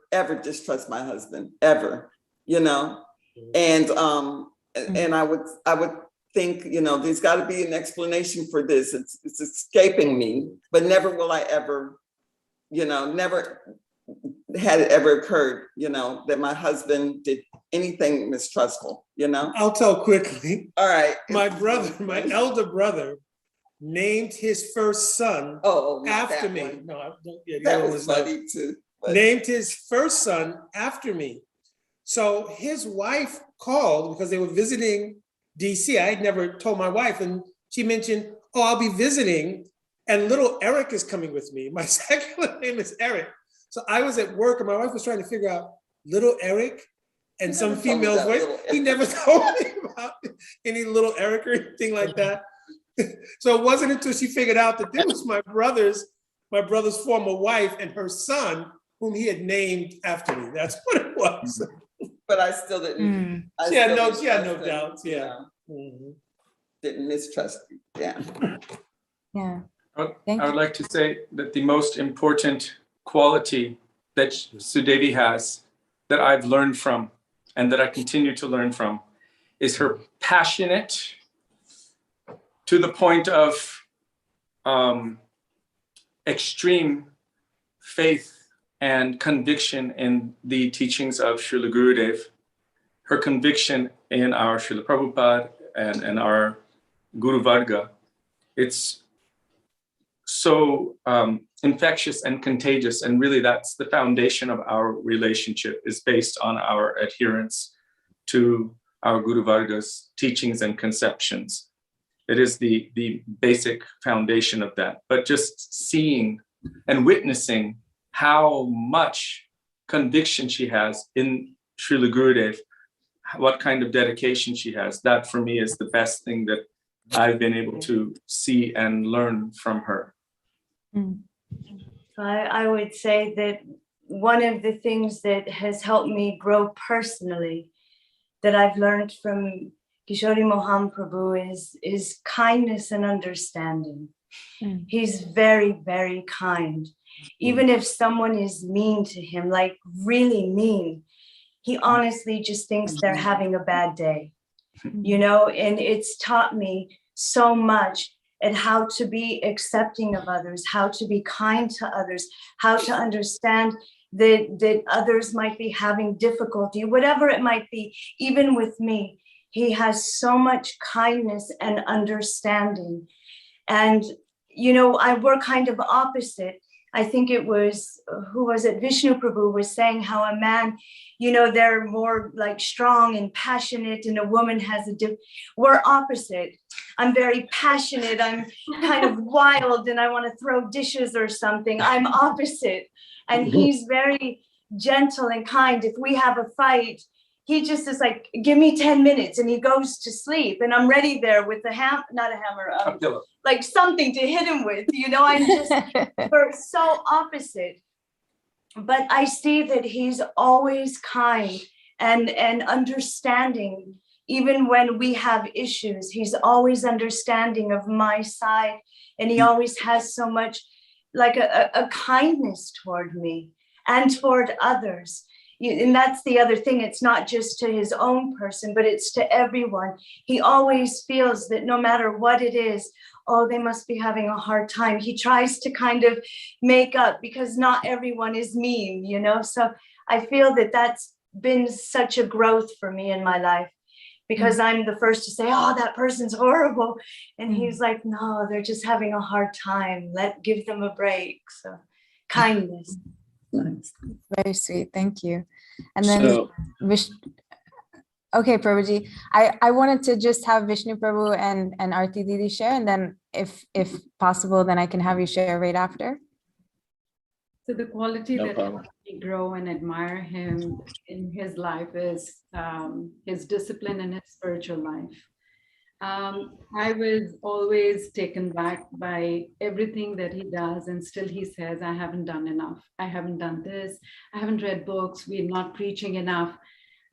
distrust my husband, ever, you know. And I would think, you know, there's got to be an explanation for this. It's escaping me, but never will I ever, you know, never had it ever occurred, you know, that my husband did anything mistrustful, you know. I'll tell quickly. All right. My elder brother named his first son after me. One. No, that was funny too. But... Named his first son after me. So his wife called because they were visiting DC. I had never told my wife, and she mentioned, "Oh, I'll be visiting, and little Eric is coming with me." My secular name is Eric. So I was at work, and my wife was trying to figure out little Eric and some female's voice. He never told me about any little Eric or anything like that. So it wasn't until she figured out that this was my brother's former wife and her son, whom he had named after me. That's what it was. But I still didn't. She had no doubts. Yeah. Didn't mistrust you. Yeah. Yeah. I would like to say that the most important quality that Sudevi has, that I've learned from and that I continue to learn from, is her passionate to the point of extreme faith and conviction in the teachings of Srila Gurudev, her conviction in our Srila Prabhupada and our Guru Varga. It's so infectious and contagious, and really that's the foundation of our relationship, is based on our adherence to our Guru Varga's teachings and conceptions. It is the basic foundation of that. But just seeing and witnessing how much conviction she has in Srila Gurudev, what kind of dedication she has, that for me is the best thing that I've been able to see and learn from her. I would say that one of the things that has helped me grow personally, that I've learned from Kishori Mohan Prabhu, is kindness and understanding. He's very, very kind. Even if someone is mean to him, like really mean, he honestly just thinks they're having a bad day, you know, and it's taught me so much at how to be accepting of others, how to be kind to others, how to understand that others might be having difficulty, whatever it might be. Even with me, he has so much kindness and understanding. And, you know, we're kind of opposite. I think it was, who was it? Vishnu Prabhu was saying how a man, you know, they're more like strong and passionate, and a woman has we're opposite. I'm very passionate. I'm kind of wild and I want to throw dishes or something. I'm opposite. And he's very gentle and kind. If we have a fight, he just is like, give me 10 minutes, and he goes to sleep, and I'm ready there with not a hammer, like something to hit him with, you know. I'm just, we're so opposite. But I see that he's always kind and understanding. Even when we have issues, he's always understanding of my side, and he always has so much like a kindness toward me and toward others. And that's the other thing. It's not just to his own person, but it's to everyone. He always feels that no matter what it is, oh, they must be having a hard time. He tries to kind of make up, because not everyone is mean, you know? So I feel that that's been such a growth for me in my life, because I'm the first to say, oh, that person's horrible. And he's like, no, they're just having a hard time. Give them a break. So kindness. Nice. Very sweet. Thank you. And then So, okay, Prabhuji, I wanted to just have Vishnu Prabhu and Aarti Didi share, and then if possible, then I can have you share right after. So the quality No that problem. we grow and admire him in his life is his discipline and his spiritual life. I was always taken back by everything that he does, and still he says, I haven't done enough. I haven't done this. I haven't read books. We're not preaching enough.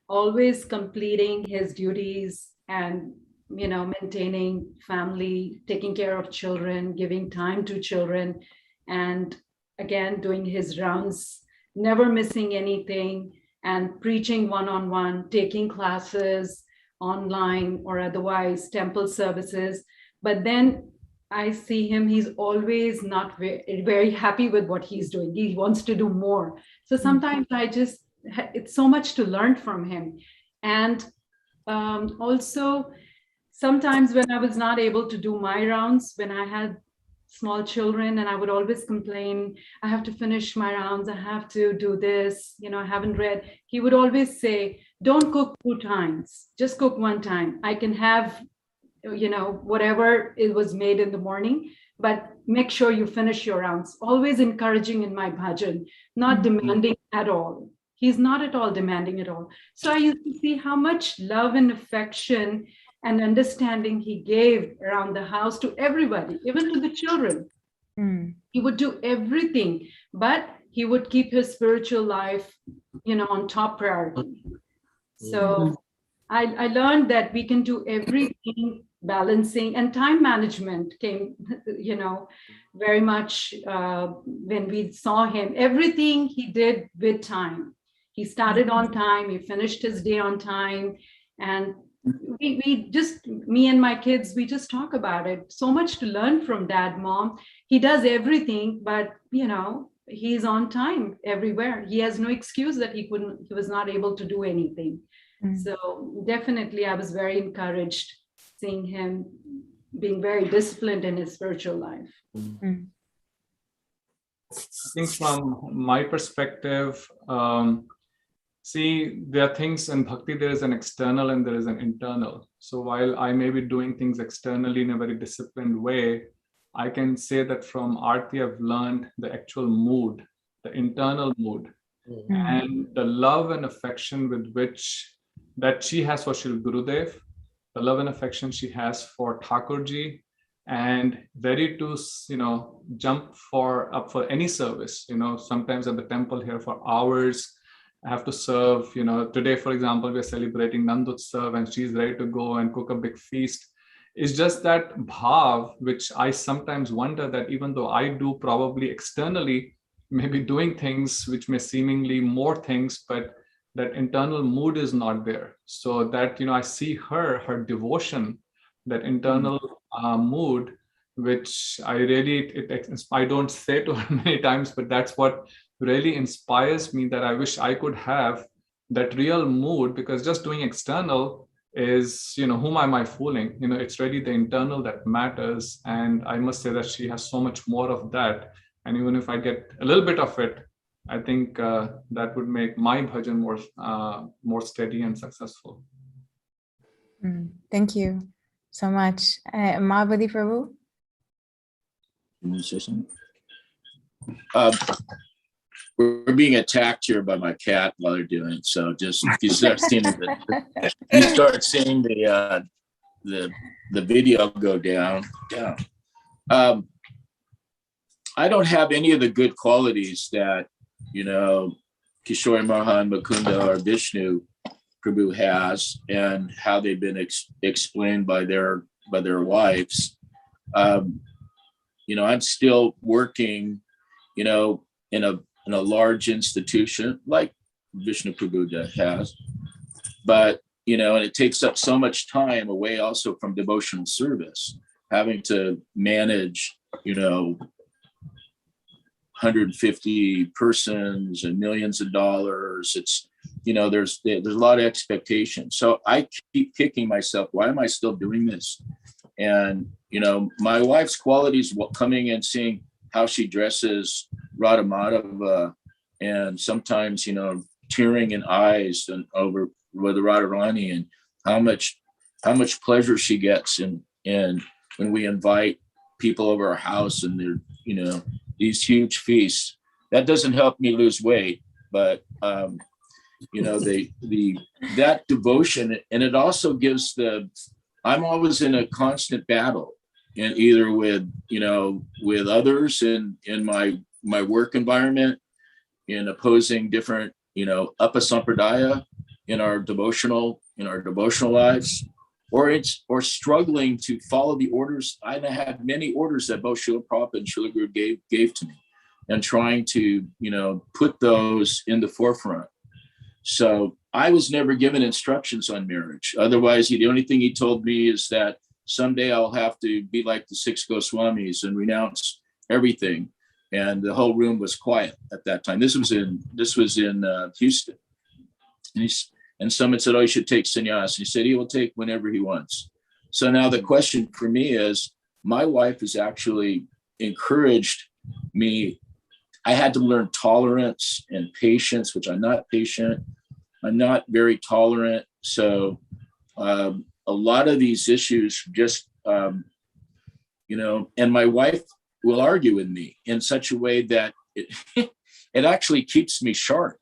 Always completing his duties and, you know, maintaining family, taking care of children, giving time to children, and again, doing his rounds, never missing anything, and preaching one-on-one, taking classes online or otherwise, temple services. But then I see him, he's always not very happy with what he's doing. He wants to do more. So sometimes it's so much to learn from him. And also, sometimes when I was not able to do my rounds, when I had small children, and I would always complain, I have to finish my rounds, I have to do this, you know, I haven't read. He would always say, don't cook 2 times, just cook 1 time. I can have, you know, whatever it was made in the morning, but make sure you finish your rounds. Always encouraging in my bhajan, not demanding at all. He's not at all demanding at all. So I used to see how much love and affection and understanding he gave around the house to everybody, even to the children. He would do everything, but he would keep his spiritual life, you know, on top priority. So I learned that we can do everything, balancing, and time management came, you know, very much when we saw him. Everything he did with time. He started on time, he finished his day on time, and we just, me and my kids, we just talk about it. So much to learn from Dad, Mom. He does everything, but you know, he's on time everywhere. He has no excuse that he was not able to do anything. So definitely I was very encouraged seeing him being very disciplined in his spiritual life. I think from my perspective, see, there are things in bhakti, there is an external and there is an internal. So while I may be doing things externally in a very disciplined way, I can say that from Aarti, I've learned the actual mood, the internal mood, and the love and affection with which that she has for Srila Gurudev, the love and affection she has for Thakurji, and ready to, you know, jump up for any service, you know, sometimes at the temple here for hours. I have to serve, you know, today, for example, we're celebrating Nandutsav and she's ready to go and cook a big feast. It's just that bhav, which I sometimes wonder that even though I do probably externally, maybe doing things which may seemingly more things, but that internal mood is not there. So that, you know, I see her devotion, that internal mood, which I really, I don't say to her many times, but that's what really inspires me, that I wish I could have that real mood, because just doing external is, you know, whom am I fooling? You know, it's really the internal that matters. And I must say that she has so much more of that And even if I get a little bit of it, I think that would make my bhajan more steady and successful. Thank you so much. Mahabuddhi Prabhu? Can you say something? We're being attacked here by my cat while they're doing it. So just if you start seeing the video go down. I don't have any of the good qualities that, Kishori, Mohan, Mukunda, or Vishnu Prabhu has, and how they've been explained by their wives. I'm still working, in a large institution like Vishnu Prabhu has, but and it takes up so much time away also from devotional service, having to manage 150 persons and millions of dollars. It's there's a lot of expectation. So I keep kicking myself, why am I still doing this? And my wife's qualities, coming and seeing how she dresses Radha Madhava, and sometimes tearing in eyes and over with Radharani, and how much pleasure she gets in when we invite people over our house, and they're these huge feasts. That doesn't help me lose weight, but that devotion, and it also gives I'm always in a constant battle, and either with others in my work environment, in opposing different upasampradaya in our devotional lives, or struggling to follow the orders. I had many orders that both Srila Prabhupada and Srila Gurudev gave to me, and trying to put those in the forefront. So I was never given instructions on marriage. Otherwise, the only thing he told me is that someday I'll have to be like the 6 Goswamis and renounce everything. And the whole room was quiet at that time. This was in Houston. And someone said, "Oh, you should take sannyas." He said he will take whenever he wants. So now the question for me is, my wife has actually encouraged me. I had to learn tolerance and patience, which I'm not patient. I'm not very tolerant. So a lot of these issues just, and my wife will argue with me in such a way that it actually keeps me sharp,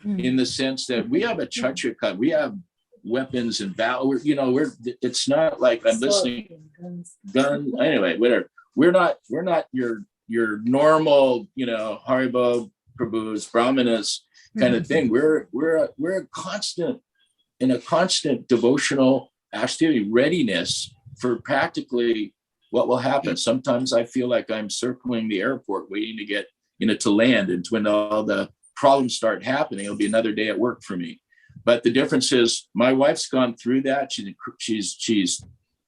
in the sense that we have a Kshatriya cut, we have weapons and battle. It's not like I'm listening gun. Anyway, whatever. We're not your normal, Haribo Prabhu's Brahmanas kind of thing. We're in a constant devotional activity, readiness for practically what will happen. Sometimes I feel like I'm circling the airport waiting to get to land, and when all the problems start happening, it'll be another day at work for me. But the difference is my wife's gone through that. She's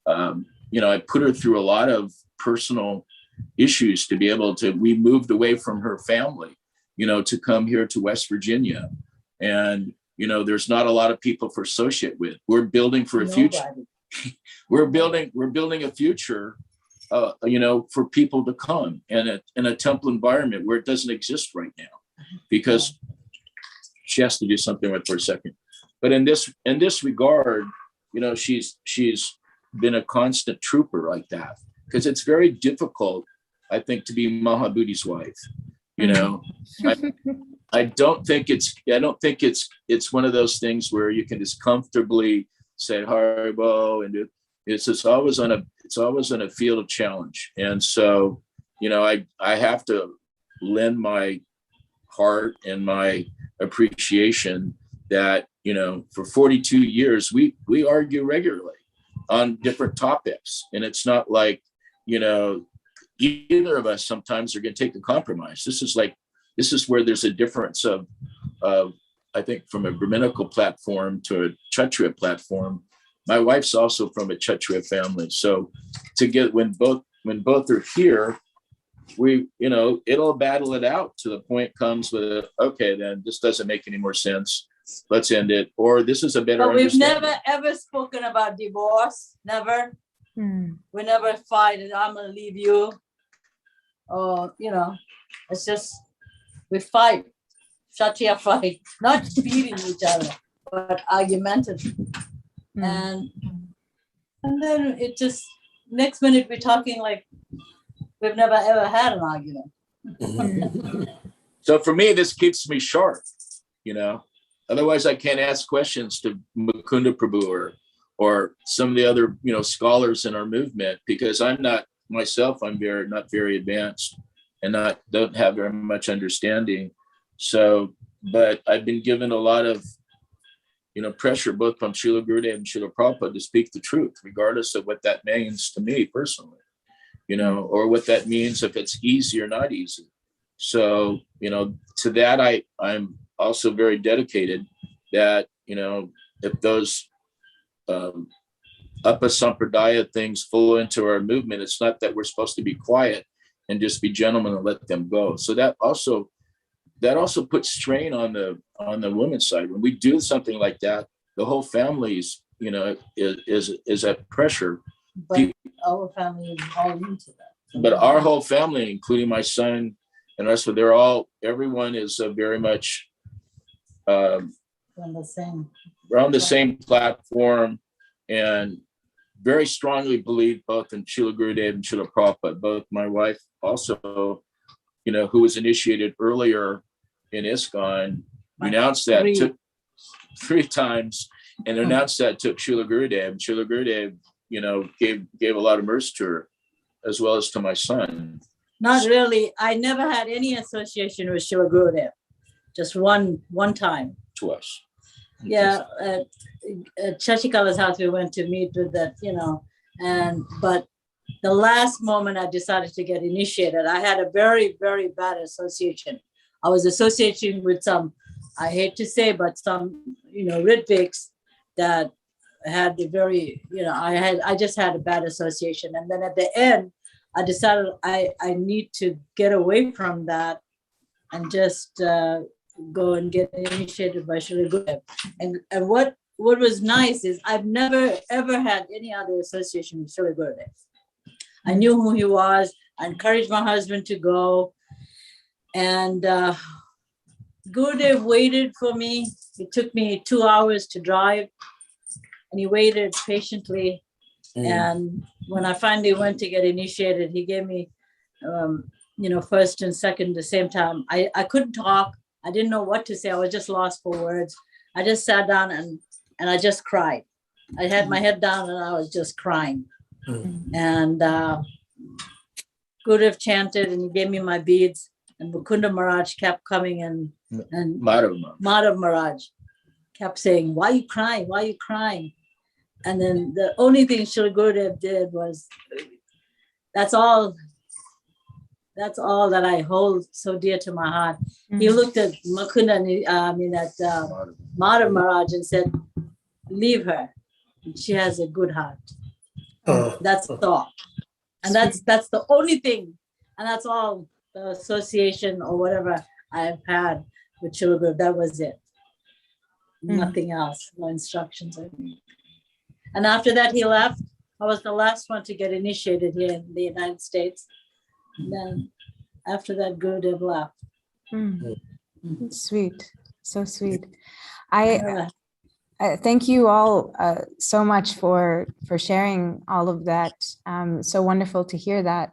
I put her through a lot of personal issues to be able to. We moved away from her family, to come here to West Virginia, and there's not a lot of people to associate with. We're building for a future. We're building a future, for people to come, and in a temple environment where it doesn't exist right now, because she has to do something with for a second. But in this regard, she's been a constant trooper like that, because it's very difficult, I think, to be Mahabuddhi's wife. I don't think it's one of those things where you can just comfortably say Haribo, and it's always on a field of challenge. And so, I have to lend my heart and my appreciation that, for 42 years, we argue regularly on different topics. And it's not like, either of us sometimes are going to take a compromise. This is where there's a difference of I think, from a Brahminical platform to a Kshatriya platform. My wife's also from a Kshatriya family. So when both are here, it'll battle it out to the point comes with, okay, then this doesn't make any more sense. Let's end it. Or this is a better But we've never ever spoken about divorce. Never. We never fight. I'm going to leave you. or, it's just, we fight, Kshatriya fight, not beating each other, but argumentative. And then it just, next minute we're talking like we've never ever had an argument. So for me, this keeps me sharp, Otherwise, I can't ask questions to Mukunda Prabhu or some of the other, scholars in our movement, because I'm not myself. I'm not very advanced and don't have very much understanding. So, but I've been given a lot of, pressure both from Srila Gurudev and Srila Prabhupada to speak the truth, regardless of what that means to me personally, or what that means if it's easy or not easy. So, to that, I'm also very dedicated that, if those Uppa Sampradaya things flow into our movement, it's not that we're supposed to be quiet and just be gentlemen and let them go. So that also puts strain on the women's side. When we do something like that, the whole family's, is at pressure. But our family is all into that. But our whole family, including my son and us, everyone is very much we're on the same platform and very strongly believe both in Srila Gurudev and Srila Prabhupada. Both my wife also, who was initiated earlier in ISKCON, renounced that, took 3 times, and announced that took Srila Gurudev. Srila Gurudev, gave a lot of mercy to her, as well as to my son. Not really. I never had any association with Srila Gurudev. Just one time. To us. Yeah, at Shashikala's house, we went to meet with that, but the last moment I decided to get initiated, I had a very, very bad association. I was associating with some, I hate to say, but some, Ritviks that had the very, I just had a bad association. And then at the end, I decided I need to get away from that and just go and get initiated by Srila Gurudev. And what was nice is I've never ever had any other association with Srila Gurudev. I knew who he was. I encouraged my husband to go. And Gurudev waited for me. It took me 2 hours to drive. And he waited patiently. And when I finally went to get initiated, he gave me, first and second at the same time. I couldn't talk. I didn't know what to say. I was just lost for words. I just sat down and I just cried. I had my head down and I was just crying. And Gurudev chanted and he gave me my beads. And Mukunda Maharaj kept coming and Madhav Maharaj kept saying, "Why are you crying? Why are you crying?" And then the only thing Srila Gurudev did was, that's all that I hold so dear to my heart. He looked at Mukunda, Madhav Maharaj and said, "Leave her. She has a good heart." That's all. And that's the only thing. And that's all the association or whatever I've had with Srila Gurudev. That was it. Nothing else. No instructions. And after that, he left. I was the last one to get initiated here in the United States. And then after that, Gurudev left. Sweet. So sweet. I thank you all so much for sharing all of that. So wonderful to hear that.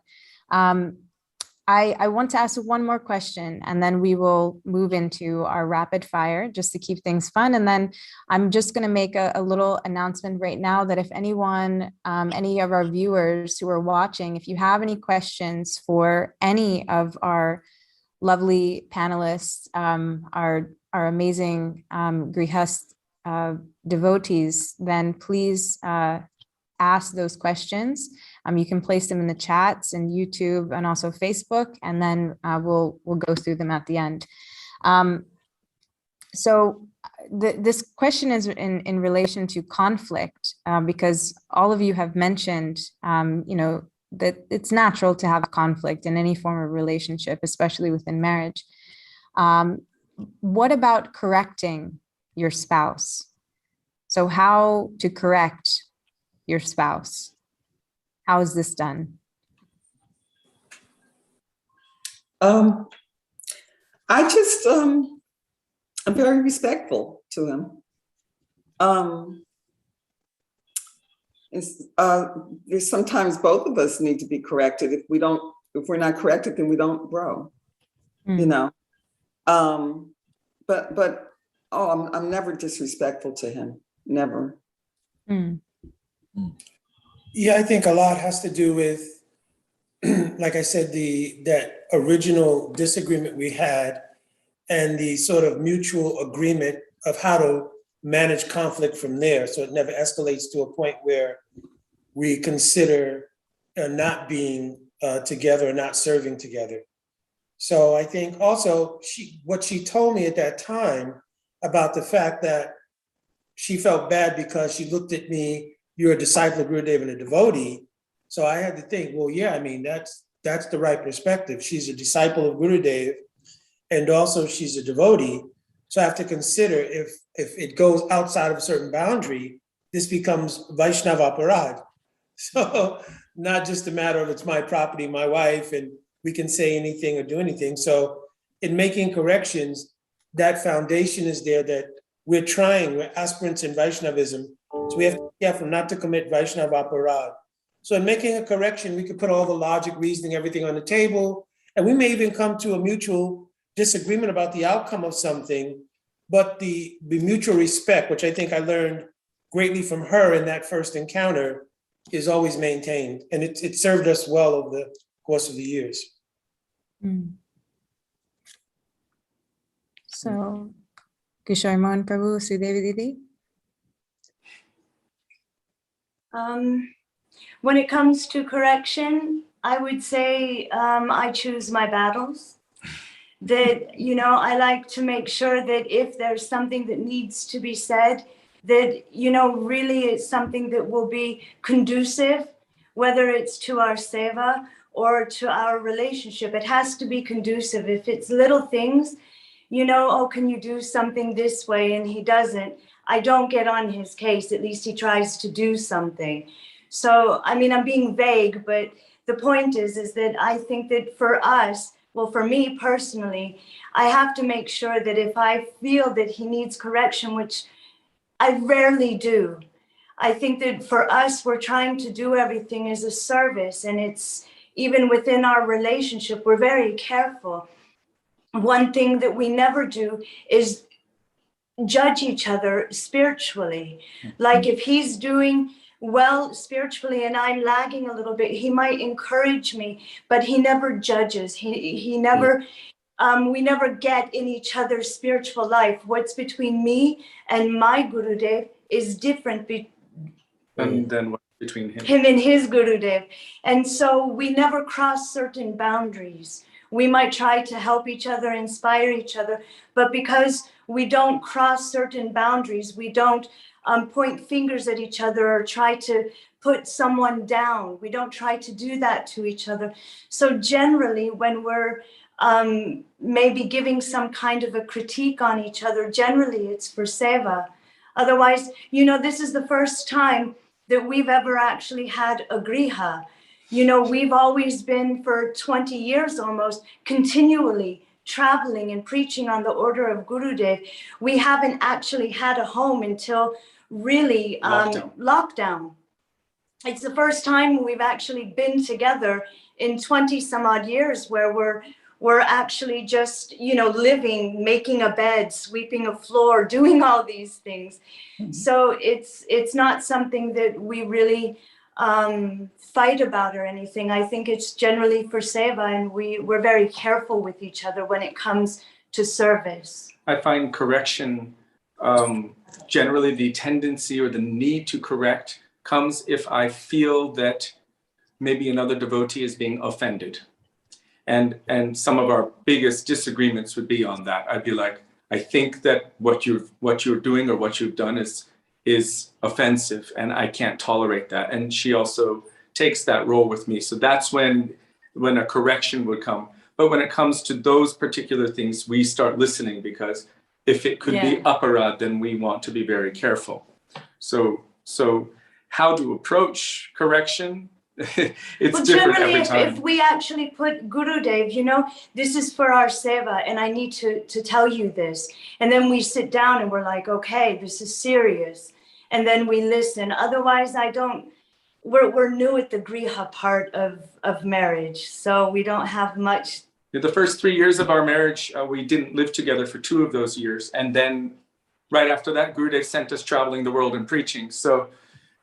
I want to ask one more question and then we will move into our rapid fire just to keep things fun. And then I'm just going to make a little announcement right now that if anyone, any of our viewers who are watching, if you have any questions for any of our lovely panelists, our amazing Grihast devotees, then please ask those questions. You can place them in the chats and YouTube and also Facebook, and then we'll go through them at the end. So this question is in relation to conflict, because all of you have mentioned, that it's natural to have conflict in any form of relationship, especially within marriage. What about correcting your spouse? So how to correct your spouse? How is this done? I just, I'm very respectful to him. There's sometimes both of us need to be corrected. If we're not corrected, then we don't grow, you know? But I'm never disrespectful to him, never. Yeah, I think a lot has to do with, like I said, that original disagreement we had and the sort of mutual agreement of how to manage conflict from there. So it never escalates to a point where we consider not being together, not serving together. So I think also what she told me at that time about the fact that she felt bad because she looked at me, you're a disciple of Gurudev and a devotee. So I had to think, well, yeah, I mean, that's the right perspective. She's a disciple of Gurudev and also she's a devotee. So I have to consider if it goes outside of a certain boundary, this becomes Vaishnava Aparad. So not just a matter of it's my property, my wife, and we can say anything or do anything. So in making corrections, that foundation is there that we're aspirants in Vaishnavism. So we have to be careful not to commit Vaishnava Aparad. So in making a correction, we could put all the logic, reasoning, everything on the table, and we may even come to a mutual disagreement about the outcome of something, but the mutual respect, which I think I learned greatly from her in that first encounter, is always maintained. And it served us well over the course of the years. So, Kishori Mohan Prabhu, Sudevi Didi? When it comes to correction, I would say I choose my battles. That, you know, I like to make sure that if there's something that needs to be said, that, you know, really it's something that will be conducive, whether it's to our seva or to our relationship. It has to be conducive. If it's little things, you know, oh, can you do something this way? And he doesn't. I don't get on his case. At least he tries to do something. So, I mean, I'm being vague, but the point is that I think that for us, well, for me personally, I have to make sure that if I feel that he needs correction, which I rarely do, I think that for us, we're trying to do everything as a service. And it's even within our relationship, we're very careful. One thing that we never do is judge each other spiritually. Like if he's doing well spiritually and I'm lagging a little bit, he might encourage me, but he never judges. He never, we never get in each other's spiritual life. What's between me and my Gurudev is different than what's between him and his Gurudev. And so we never cross certain boundaries. We might try to help each other, inspire each other, but because we don't cross certain boundaries, we don't point fingers at each other or try to put someone down. We don't try to do that to each other. So generally, when we're maybe giving some kind of a critique on each other, generally it's for seva. Otherwise, you know, this is the first time that we've ever actually had a griha. You know, we've always been for 20 years almost continually traveling and preaching on the order of Gurudev. We haven't actually had a home until really lockdown. It's the first time we've actually been together in 20 some odd years where we're actually just, you know, living, making a bed, sweeping a floor, doing all these things. So it's not something that we really fight about or anything. I think it's generally for seva, and we're very careful with each other when it comes to service. I find correction, generally the tendency or the need to correct comes if I feel that maybe another devotee is being offended. And some of our biggest disagreements would be on that. I'd be like, I think that what you're doing or what you've done is offensive, and I can't tolerate that. And she also takes that role with me. So that's when a correction would come. But when it comes to those particular things, we start listening, because if it could be aparad, then we want to be very careful. So how to approach correction it's Well, different generally, every time. if we actually put Gurudev, you know, this is for our seva, and I need to tell you this. And then we sit down and we're like, okay, this is serious. And then we listen. Otherwise, we're new at the griha part of marriage. So we don't have much. The first 3 years of our marriage, we didn't live together for 2 of those years. And then right after that, Gurudev sent us traveling the world and preaching. So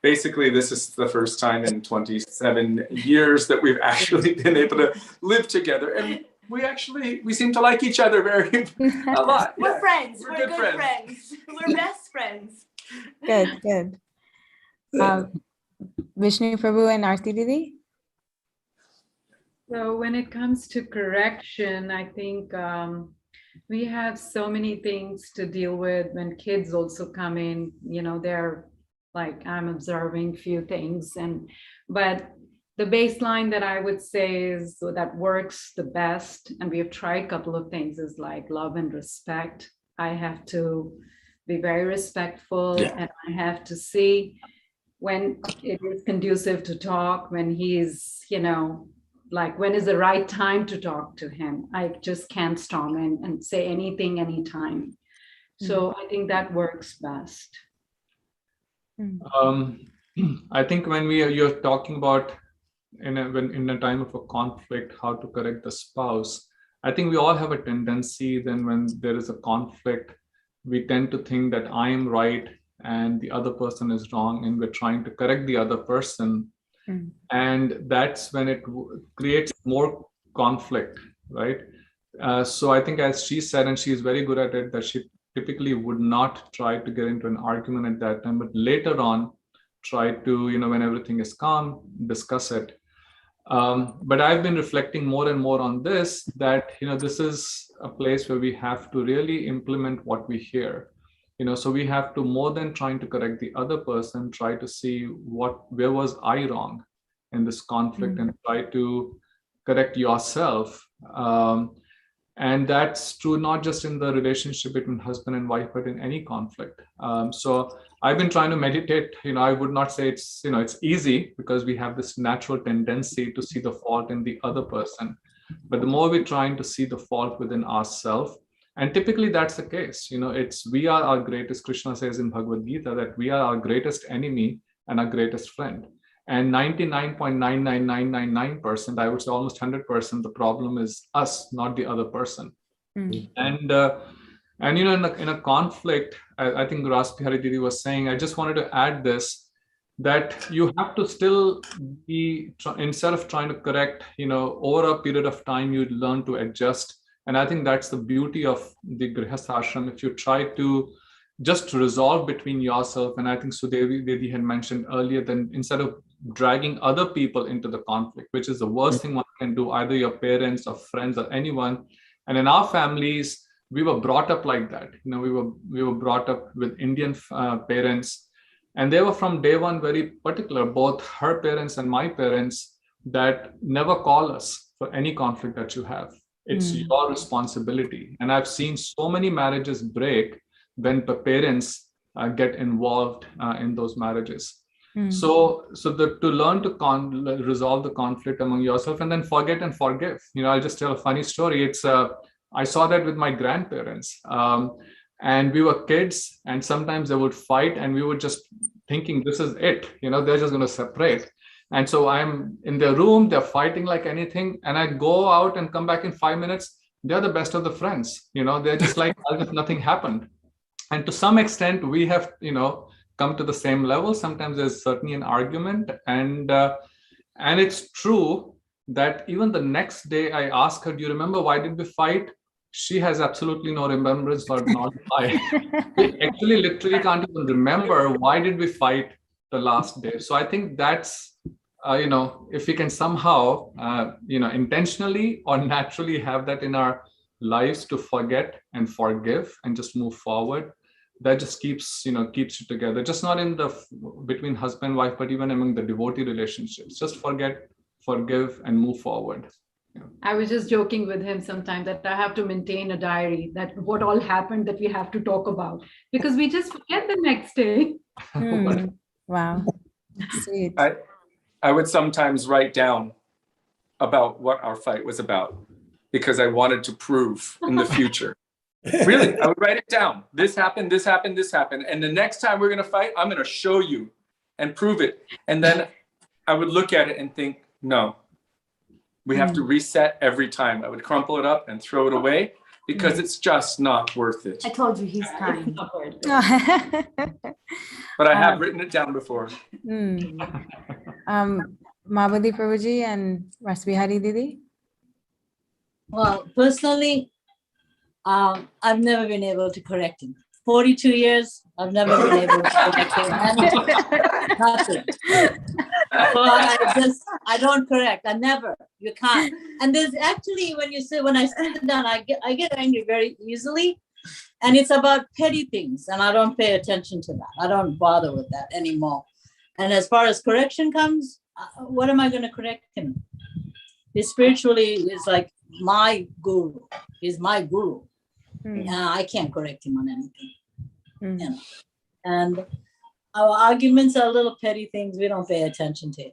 basically, this is the first time in 27 years that we've actually been able to live together. And we seem to like each other a lot. We're friends. We're We're good good friends. friends. We're best friends. Good. Vishnu Prabhu and Aarti Didi? So when it comes to correction, I think we have so many things to deal with when kids also come in. You know, they're like, I'm observing few things, but the baseline that I would say is that works the best, and we have tried a couple of things, is like love and respect. I have to be very respectful, and I have to see when it is conducive to talk, when he's, you know, like when is the right time to talk to him. I just can't storm in and say anything anytime. So I think that works best. I think when you're talking about in a time of a conflict, how to correct the spouse, I think we all have a tendency then when there is a conflict, we tend to think that I am right and the other person is wrong, and we're trying to correct the other person. And that's when it creates more conflict, right? So I think, as she said, and she's very good at it, that she typically would not try to get into an argument at that time, but later on try to, you know, when everything is calm, discuss it. But I've been reflecting more and more on this, that, you know, this is a place where we have to really implement what we hear. You know, so we have to, more than trying to correct the other person, try to see where was I wrong in this conflict, and try to correct yourself. And that's true not just in the relationship between husband and wife, but in any conflict. So I've been trying to meditate. You know, I would not say it's, you know, it's easy, because we have this natural tendency to see the fault in the other person. But the more we're trying to see the fault within ourselves, and typically that's the case, you know, we are our greatest, Krishna says in Bhagavad Gita, that we are our greatest enemy and our greatest friend. And 99.99999%, I would say almost 100%, the problem is us, not the other person. And you know, in a conflict, I think Rasavihari Didi was saying, I just wanted to add this, that you have to still be, instead of trying to correct, you know, over a period of time, you learn to adjust. And I think that's the beauty of the Grhasthashram. If you try to just resolve between yourself, and I think Sudevi Didi had mentioned earlier, then instead of dragging other people into the conflict, which is the worst thing one can do, either your parents or friends or anyone. And in our families, we were brought up like that. You know, we were brought up with Indian parents, and they were from day one very particular, both her parents and my parents, that never call us for any conflict that you have. It's your responsibility. And I've seen so many marriages break when the parents get involved in those marriages. So to learn to resolve the conflict among yourself, and then forget and forgive. You know, I'll just tell a funny story. I saw that with my grandparents, and we were kids, and sometimes they would fight, and we were just thinking, this is it. You know, they're just going to separate. And so I'm in their room, they're fighting like anything. And I go out and come back in 5 minutes. They're the best of the friends. You know, they're just like, as if nothing happened. And to some extent, we have, you know, come to the same level. Sometimes there's certainly an argument. And it's true that even the next day I ask her, do you remember why did we fight? She has absolutely no remembrance, or not why. We actually literally can't even remember why did we fight the last day. So I think that's, you know, if we can somehow, you know, intentionally or naturally have that in our lives, to forget and forgive and just move forward, that just keeps you together, just not in between husband and wife, but even among the devotee relationships. Just forget, forgive, and move forward. Yeah. I was just joking with him sometimes that I have to maintain a diary, that what all happened that we have to talk about, because we just forget the next day. Wow. Sweet. I would sometimes write down about what our fight was about because I wanted to prove in the future. Really, I would write it down. This happened, this happened, this happened. And the next time we're going to fight, I'm going to show you and prove it. And then I would look at it and think, no, we have to reset every time. I would crumple it up and throw it away because it's just not worth it. I told you he's kind. But I have written it down before. Mahabuddhi Prabhuji and Rasavihari Didi? Well, personally, I've never been able to correct him. 42 years, I've never been able to correct him. Nothing. I don't correct. I never. You can't. And there's actually, when I sit down, I get angry very easily. And it's about petty things. And I don't pay attention to that. I don't bother with that anymore. And as far as correction comes, what am I going to correct him? He spiritually is like my guru. He's my guru. I can't correct him on anything. You know? And our arguments are little petty things we don't pay attention to.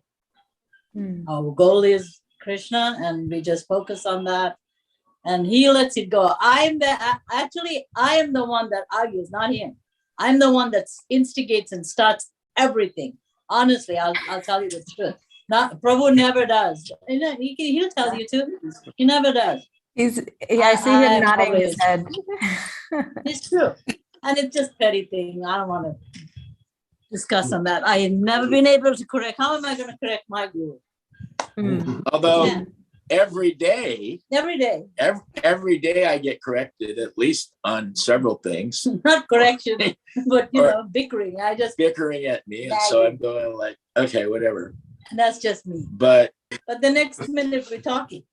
Our goal is Krishna, and we just focus on that. And he lets it go. I am the one that argues, not him. I'm the one that instigates and starts everything. Honestly, I'll tell you the truth. Prabhu never does. He'll tell you too. He never does. I see him nodding his head. It's true. And it's just petty thing. I don't want to discuss on that. I have never been able to correct. How am I going to correct my guru? Although every day I get corrected at least on several things. Not correction, but bickering. Bickering at me. And so I'm going like, okay, whatever. And that's just me. But the next minute we're talking.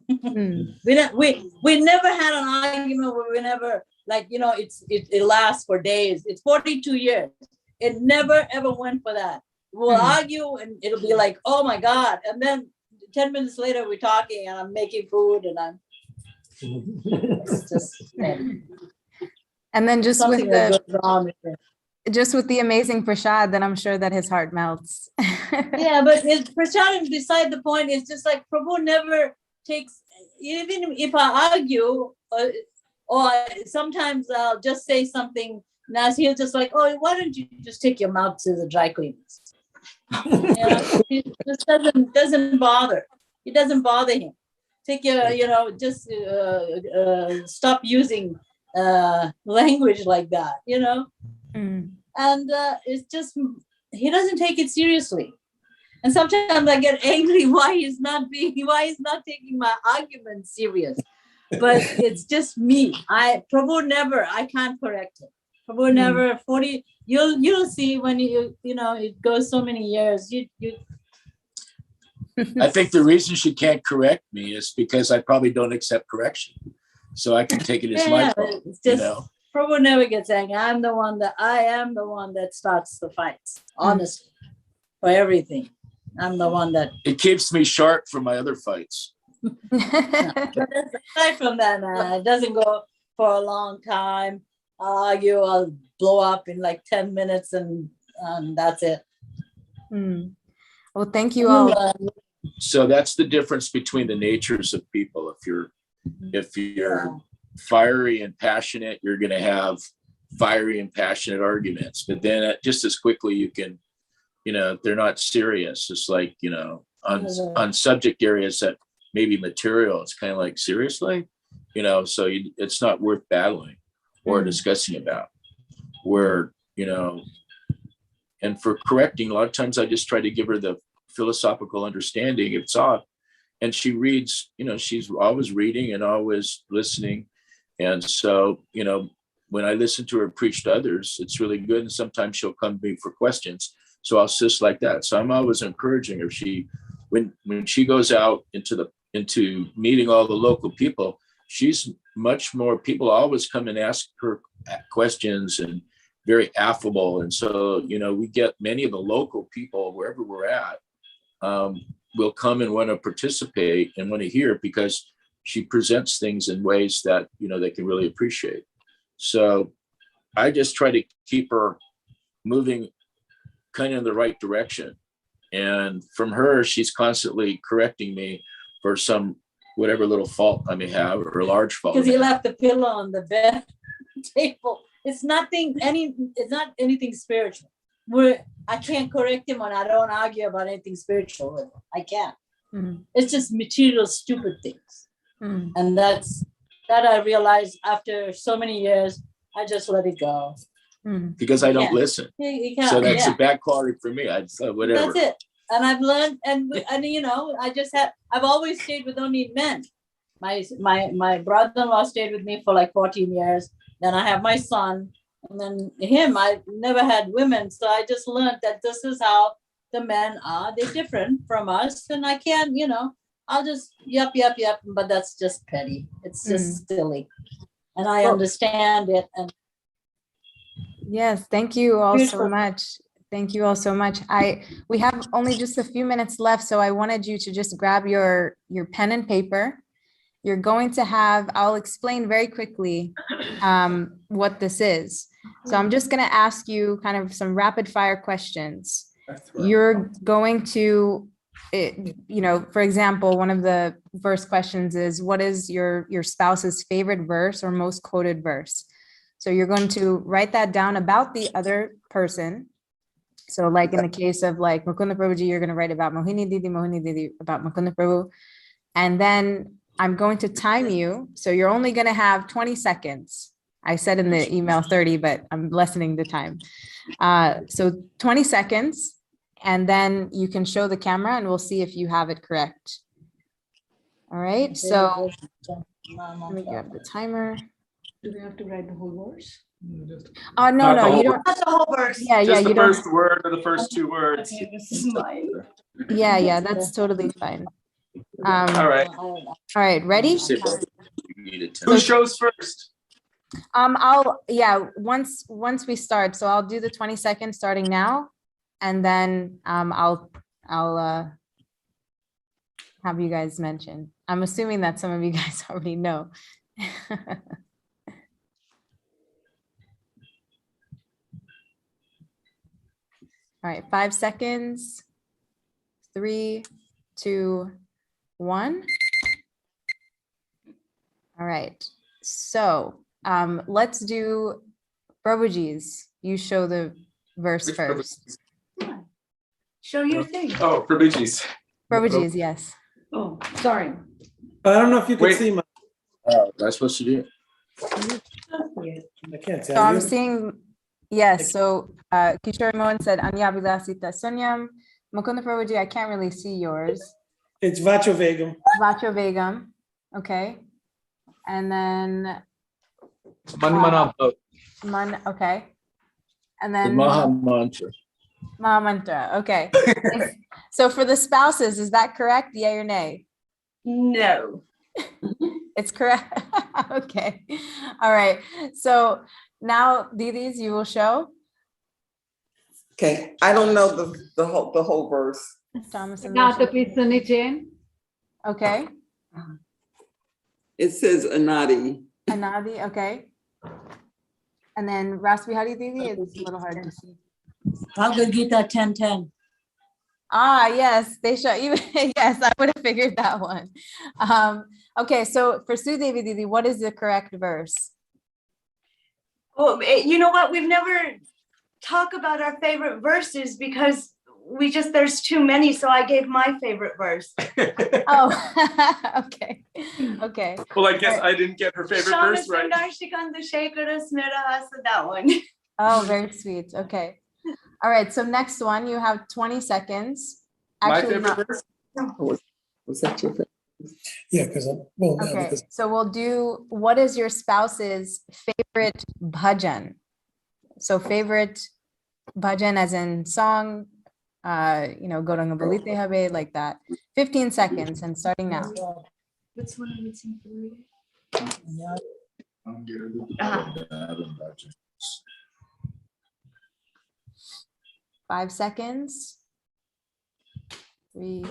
We never had an argument where we never it lasts for days. It's 42 years. It never ever went for that. We'll argue and it'll be like, oh my God. And then 10 minutes later we're talking and I'm making food and I'm it's just and then just with the amazing prasad, then I'm sure that his heart melts. Yeah, but his prasad is beside the point. It's just like Prabhu never takes, even if I argue or sometimes I'll just say something and he'll just like, oh, why don't you just take your mouth to the dry cleaners? He just doesn't bother. It doesn't bother him. Take your, just stop using language like that, And it's just, he doesn't take it seriously. And sometimes I get angry why he's not taking my argument serious. But it's just me. Prabhu never, I can't correct him. Prabhu never, 40, you'll see when it goes so many years. I think the reason she can't correct me is because I probably don't accept correction. So I can take it as my fault. It's just, Prabhu never gets angry. I am the one that starts the fights, honestly, for everything. I'm the one that... It keeps me sharp for my other fights. But aside from that, it doesn't go for a long time. I'll argue, I'll blow up in like 10 minutes and that's it. Well, thank you all. So that's the difference between the natures of people. If you're fiery and passionate, you're going to have fiery and passionate arguments. But then just as quickly you can, they're not serious. It's like, on subject areas that may be material, it's kind of like, seriously? So it's not worth battling or discussing about. Where, and for correcting, a lot of times I just try to give her the philosophical understanding. It's off. And she reads, she's always reading and always listening. And so, when I listen to her preach to others, it's really good. And sometimes she'll come to me for questions. So I'll assist like that. So I'm always encouraging her. When she goes out into meeting all the local people, she's much more, people always come and ask her questions and very affable. And so, we get many of the local people, wherever we're at, will come and want to participate and want to hear because she presents things in ways that, they can really appreciate. So I just try to keep her moving kind of in the right direction. And from her, she's constantly correcting me for whatever little fault I may have, or a large fault. Because he left the pillow on the bed table. It's not anything spiritual. I can't correct him, and I don't argue about anything spiritual with him. I can't. Mhm. It's just material, stupid things. Mhm. And that I realized after so many years, I just let it go. Mhm. Because I don't Yeah. listen. You can't, So that's yeah. a bad quality for me. Whatever. That's it. And I've learned, and you know, I've always stayed with only men. My brother-in-law stayed with me for like 14 years. Then I have my son, and then him. I never had women, so I just learned that this is how the men are. They're different from us, and I can't, you know, I'll just yep, but that's just petty. It's just silly, and I understand it. And Yes, thank you all so Beautiful. much. Thank you all so much. We have only just a few minutes left, so I wanted you to just grab your pen and paper. You're going to have, I'll explain very quickly what this is. So I'm just going to ask you kind of some rapid fire questions. You're going to, you know, for example, one of the first questions is, what is your spouse's favorite verse or most quoted verse? So you're going to write that down about the other person. So like in the case of like Mukunda Prabhuji, you're going to write about Mohini Didi about Mukunda Prabhu. And then I'm going to time you. So you're only going to have 20 seconds. I said in the email 30, but I'm lessening the time. So 20 seconds, and then you can show the camera and we'll see if you have it correct. All right, so let me grab the timer. Do we have to write the whole verse? Oh, no, Not the no, you whole don't. Not the whole verse. Yeah, Just you the don't. first word or the first two words. Okay, this is mine. Yeah, that's totally fine. All right. All right, ready? Who shows first? Once we start, so I'll do the 20 seconds starting now, and then I'll have you guys mention. I'm assuming that some of you guys already know. All right, 5 seconds. 3, 2, 1. All right, so let's do Prabhuji's. You show the verse Which first. Show your thing. Oh, Prabhuji's. Prabhuji's, yes. Oh, sorry. I don't know if you can Wait. see my, That's supposed to do it. I can't So tell I'm you. seeing, yes, so Kishori Mohan said, Anyabilasita Sunyam. Mukunda Prabhuji, I can't really see yours. It's Vacho Vegam. Vacho Vegam, okay. And then Manmana Bhav. okay. And The then Maha mantra. Mahamantra, okay. So for the spouses, is that correct? Yay or nay? No. It's correct. Okay. All right. So now, Didis, you will show. Okay, I don't know the whole verse. Thomas and Grhastha Lucia. Perspective. Okay. It says Anadi. Anadi, okay. And then Rasavihari Didi, it's a little hard to see. Bhagavad Gita 10:10. Ah, yes, they show you. Yes, I would have figured that one. Okay, so for Sudevi Didi, what is the correct verse? Well, you know what? We've never talked about our favorite verses because there's too many. So I gave my favorite verse. Oh, okay. Okay. Well, I guess I didn't get her favorite verse right. That one. Oh, very sweet. Okay. All right. So next one, you have 20 seconds. My Actually, favorite not- verse? Was that your favorite? Yeah, because Okay, so we'll do, what is your spouse's favorite bhajan? So favorite bhajan as in song, Gauranga Bolite Habe, like that. 15 seconds and starting now. What's one I would sing for you? 5 seconds. 3,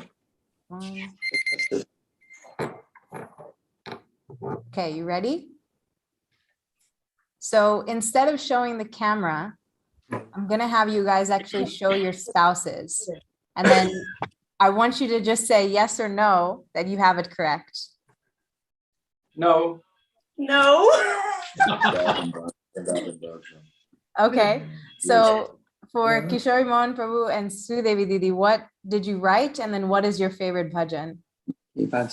1. Okay, you ready? So instead of showing the camera, I'm gonna have you guys actually show your spouses. And then I want you to just say yes or no that you have it correct. No. No. Okay. So for Kishori, Mohan, Prabhu, and Sudevi Didi, what did you write? And then what is your favorite bhajan?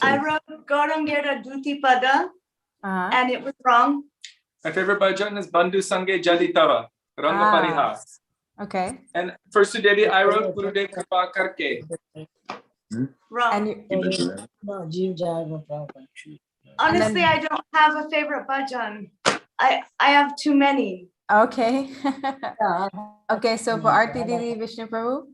I wrote Gaurangera Duti Pada, and it was wrong. My favorite bhajan is Bandhu Sange Jaditava, Ranga Pariha. Okay. And for Sudevi, I wrote Gurudev Kripa Karke. Wrong. No, Jeev Jaya Prabhupada. Honestly, I don't have a favorite bhajan. I have too many. Okay. Okay, so for Aarti Didi, Vishnu Prabhu?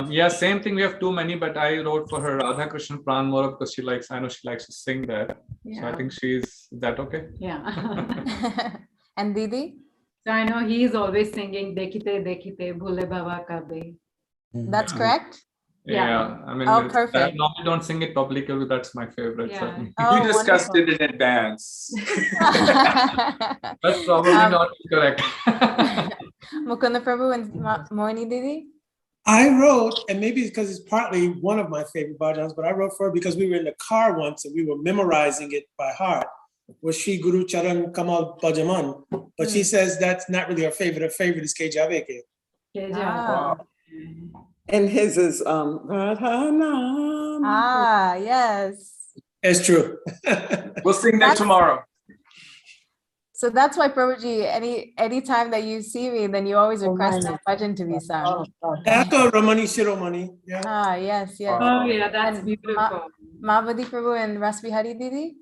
Yeah, same thing. We have too many, but I wrote for her Radha Krishna Pran more because I know she likes to sing there. Yeah. So I think is that okay? Yeah. And Didi? So I know he is always singing Dekhite Dekhite Bhule Baba Kabe. That's correct? Yeah. I mean, Oh, I perfect. normally don't sing it publicly, but that's my favorite. Yeah. Certainly. Oh, We discussed wonderful. it in advance. That's probably not correct. Mukunda Prabhu and Mohini Didi? I wrote, and maybe because it's partly one of my favorite bhajans, but I wrote for her because we were in the car once and we were memorizing it by heart. Was Shri Guru Charan Kamal Bhajaman. But she says that's not really her favorite. Her favorite is Ke Javeke. Ah. And his is Radhanam. Ah, yes. It's true. We'll sing that tomorrow. So that's why Prabhuji, any time that you see me, then you always request that bhajan to be sung. Echo Ramani Shiromani. Yeah. Ah, yes, yes. Oh, yeah, that's And beautiful. Mahabuddhi Prabhu and Rasavihari Didi?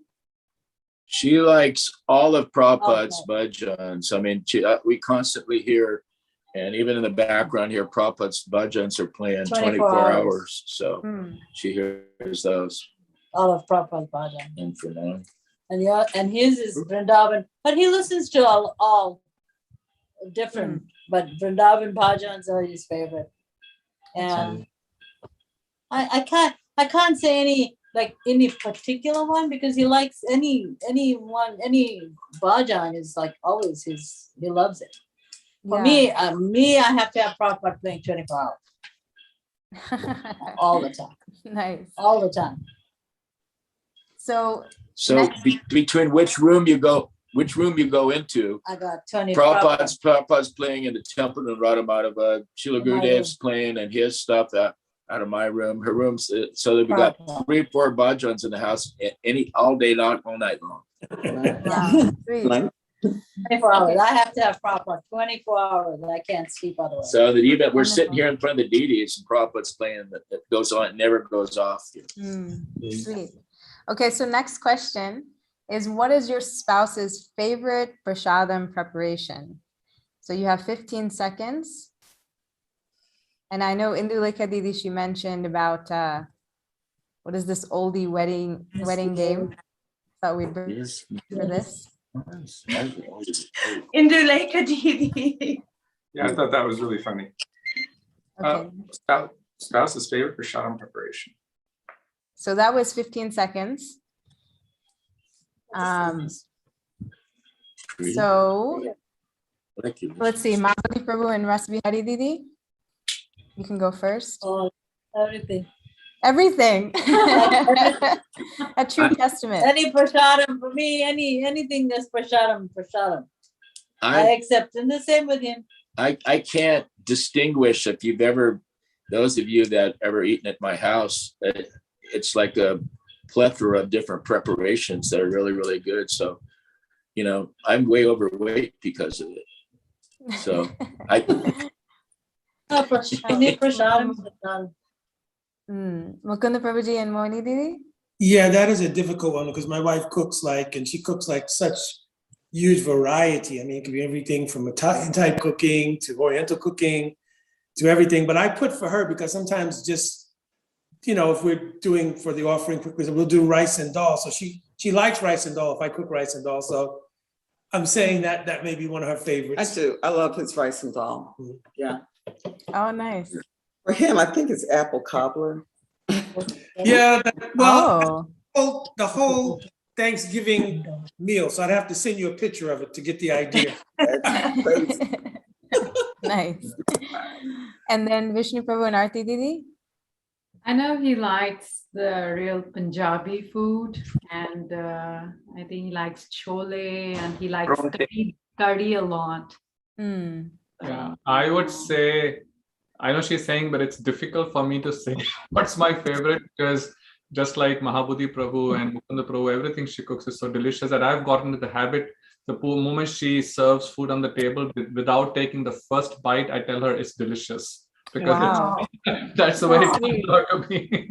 She likes all of Prabhupada's bhajans. I mean, we constantly hear, and even in the background here, Prabhupada's bhajans are playing 24 hours. So she hears those. All of Prabhupada's bhajan. And for now. And his is Vrindavan, but he listens to all different, but Vrindavan bhajans are his favorite. And I can't say any particular one because he likes any bhajan is like always he loves it. For me, I have to have Prabhupada playing 24 hours. All the time. Nice. All the time. So Between which room you go into, I got 20 Prabhupada's playing in the temple in Radhamadava, Srila Gurudev's playing and his stuff out of my room, her room's, so that we got 3-4 bhajans in the house all day long, all night long. wow, sweet. 24 hours. I have to have Prabhupada 24 hours. I can't sleep otherwise. So that even we're sitting here in front of the deities and Prabhupada's playing that goes on, it never goes off. Sweet. Okay, so next question is, what is your spouse's favorite prasadam preparation? So you have 15 seconds. And I know Indulekha Didi, she mentioned about, what is this oldie wedding game? Thought we'd bring for this. Indulekha Didi. Yeah, I thought that was really funny. Okay. Spouse's favorite prasadam preparation. So that was 15 seconds. So let's see, Mahabuddhi Prabhu and Rasavihari Didi. You can go first. Oh, everything. Everything. A true testament. Any prasadam for me, anything that's prasadam. I accept, and the same with him. I can't distinguish if you've ever, those of you that ever eaten at my house, it's like a plethora of different preparations that are really, really good. So, I'm way overweight because of it. So Mukunda Prabhuji and Mohini Didi? Yeah, that is a difficult one because my wife cooks she cooks such huge variety. I mean, it could be everything from Italian type cooking to Oriental cooking to everything. But I put for her because sometimes just, if we're doing for the offering, we'll do rice and dal. So she likes rice and dal if I cook rice and dal. So I'm saying that may be one of her favorites. I do. I love his rice and dal. Yeah. Oh, nice. For him, I think it's apple cobbler. Yeah. Well, the whole Thanksgiving meal. So I'd have to send you a picture of it to get the idea. Nice. And then Vishnu Prabhu and Aarti Didi? I know he likes the real Punjabi food, and I think he likes chole, and he likes curry a lot. Yeah, I would say, I know she's saying, but it's difficult for me to say what's my favorite, because just like Mahabuddhi Prabhu and Mukunda Prabhu, everything she cooks is so delicious that I've gotten into the habit. The moment she serves food on the table, without taking the first bite, I tell her it's delicious, because that's the way it comes out to me.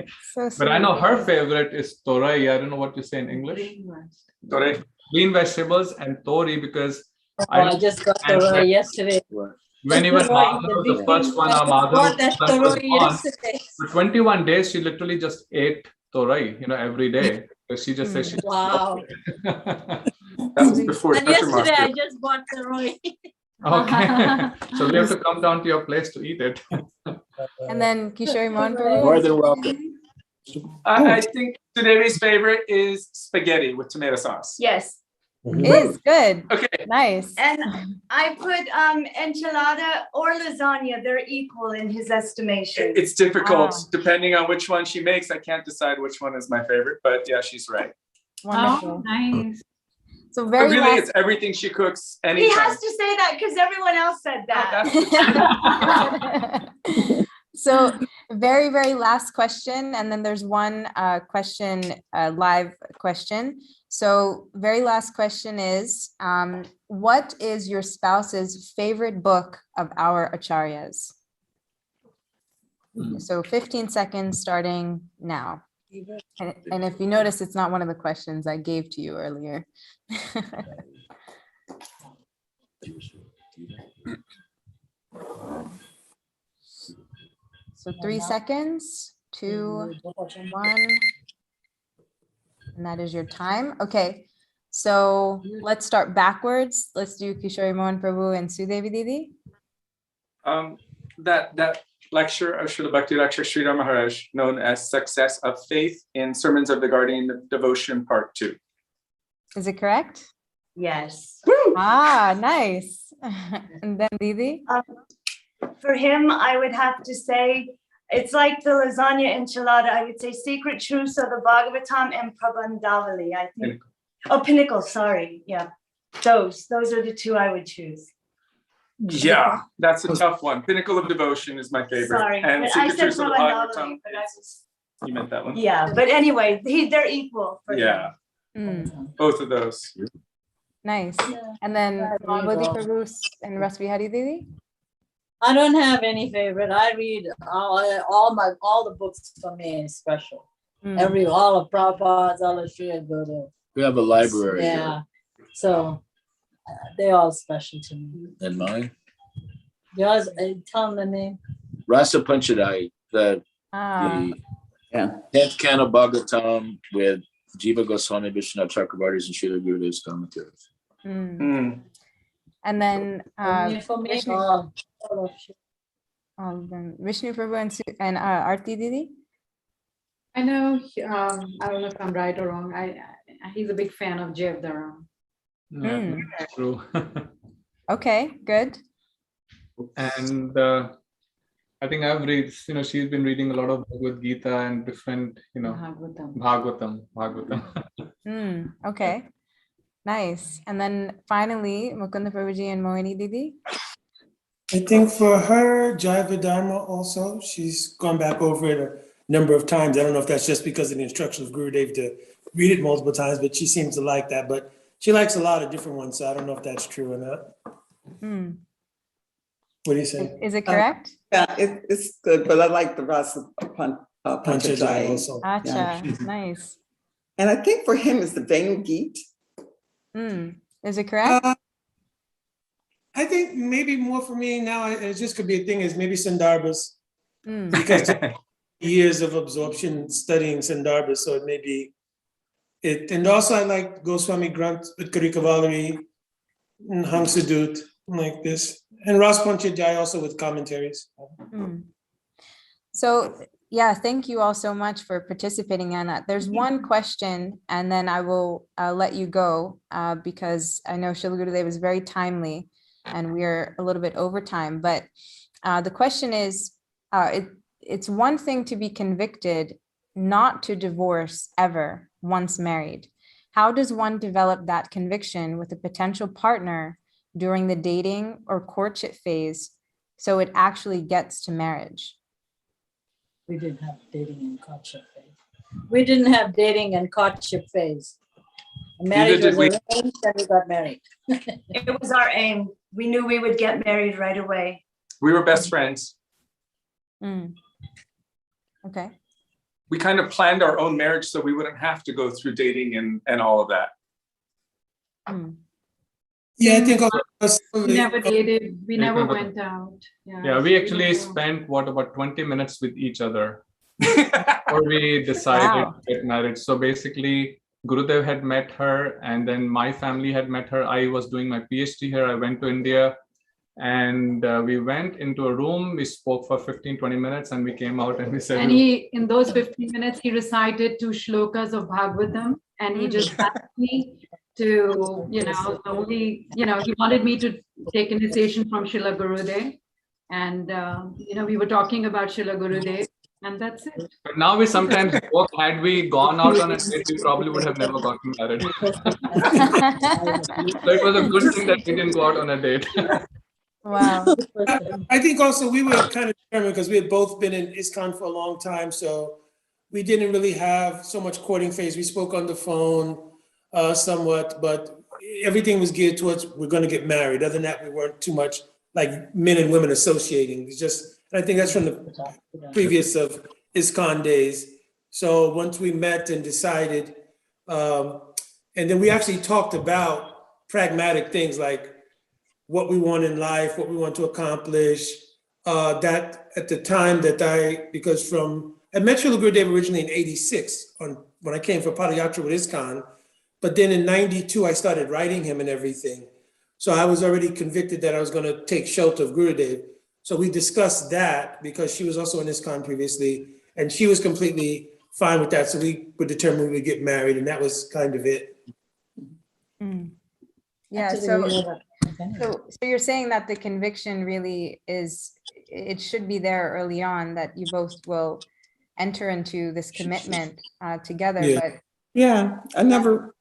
But I know her favorite is torai. I don't know what you say in English. Torai. Green vegetables and tori, because I just got torai yesterday. When even Madhav was the first one, our Madhav was born, for 21 days, she literally just ate torai, every day. She just says she. Wow. That was before. And yesterday I just bought torai. Okay. So we have to come down to your place to eat it. And then Kishori Mohan Prabhu? More than welcome. I think Sudevi's favorite is spaghetti with tomato sauce. Yes. It is good. Okay. Nice. And I put enchilada or lasagna, they're equal in his estimation. It's difficult depending on which one she makes. I can't decide which one is my favorite, but yeah, she's right. Wonderful. Oh, nice. So But very really, it's everything she cooks. He Anytime. has to say that because everyone else said that. So very, very last question. And then there's one question, live question. So very last question is, what is your spouse's favorite book of our acharyas? So 15 seconds starting now. And if you notice, it's not one of the questions I gave to you earlier. So 3 seconds, 2, 1. And that is your time. Okay, so let's start backwards. Let's do Kishori Mohan Prabhu and Sudevi Didi. That lecture of Srila Bhakti Lecture Sridhar Maharaj, known as Success of Faith in Sermons of the Guardian of Devotion, Part 2. Is it correct? Yes. Ah, nice. And then Didi? For him, I would have to say, it's like the lasagna enchilada. I would say Secret Truths of the Bhagavatam and Prabandhavali, I think. Pinnacle. Oh, Pinnacle, sorry. Yeah. Those are the two I would choose. Yeah, that's a tough one. Pinnacle of Devotion is my favorite. Sorry, and but Secret I said Truths of the Bhagavatam. Prabandhavali, but I was... You meant that one? Yeah, but anyway, they're equal. For Yeah, both of those. Nice. And then Mahabuddhi Prabhu and Rasavihari Didi? I don't have any favorite. I read all the books for me is special. All of Prabhupada's, all of Srila Gurudev. We have a library. Yeah. So they're all special to me. And mine? Yours, tell them the name. Rasa Panchadai, the 10th Canto Bhagavatam with Jiva Goswami, Vishnu Chakravartis, and Srila Gurudev's commentaries. And then For me, Vishnu, all of them. Vishnu Prabhu and Aarti Didi? I know, I don't know if I'm right or wrong. He's a big fan of Jeev Dharam. Yeah, that's true. Okay, good. And I think I've read, she's been reading a lot of Bhagavad Gita and different, Bhagavatam. Okay, nice. And then finally, Mukunda Prabhuji and Mohini Didi? I think for her, Jaiva Dharma also, she's gone back over it a number of times. I don't know if that's just because of the instruction of Gurudev to read it multiple times, but she seems to like that. But she likes a lot of different ones, so I don't know if that's true or not. What do you say? Is it correct? Yeah, it's good, but I like the Rasa Panchadai also. Acha, nice. And I think for him is the Venu Geet. Is it correct? I think maybe more for me now, it just could be a thing, is maybe Sandarbhas. Because years of absorption studying Sandarbhas, so it may be it. And also I like Goswami Granth, Utkari Kavalari, and Hamsadut, like this. And Ras Panchadai also with commentaries. So yeah, thank you all so much for participating in that. There's one question, and then I will let you go because I know Srila Gurudev is very timely. and we're a little bit over time. But the question is, it's one thing to be convicted not to divorce ever once married. How does one develop that conviction with a potential partner during the dating or courtship phase so it actually gets to marriage? We didn't have dating and courtship phase. We didn't have dating and courtship phase. Marriage was arranged and we got married. It was our aim. We knew we would get married right away. We were best friends. Okay. We kind of planned our own marriage so we wouldn't have to go through dating and all of that. Yeah, I think We never dated, we never went out. Yeah, we actually spent about 20 minutes with each other before we decided to get married. So basically, Gurudev had met her, and then my family had met her. I was doing my PhD here. I went to India, and we went into a room. We spoke for 15-20 minutes, and we came out and we said. And in those 15 minutes, he recited 2 shlokas of Bhagavatam, and he just asked me to, he wanted me to take initiation from Srila Gurudev, and we were talking about Srila Gurudev, and that's it. But now we sometimes joke, had we gone out on a date, we probably would have never gotten married. So it was a good thing that we didn't go out on a date. Wow. I think also we were kind of determined because we had both been in ISKCON for a long time, so we didn't really have so much courting phase. We spoke on the phone somewhat, but everything was geared towards we're going to get married. Other than that, we weren't too much like men and women associating. It's just, I think that's from the previous of ISKCON days. So once we met and decided, and then we actually talked about pragmatic things like what we want in life, what we want to accomplish. That at the time that because I met Srila Gurudev originally in '86 when I came for Padayatra with ISKCON, but then in '92 I started writing him and everything. So I was already convicted that I was going to take shelter of Gurudev. So we discussed that because she was also in ISKCON previously, and she was completely fine with that. So we were determined we would get married, and that was kind of it. Yeah. So you're saying that the conviction really it should be there early on, that you both will enter into this commitment together. Yeah. But Yeah, I never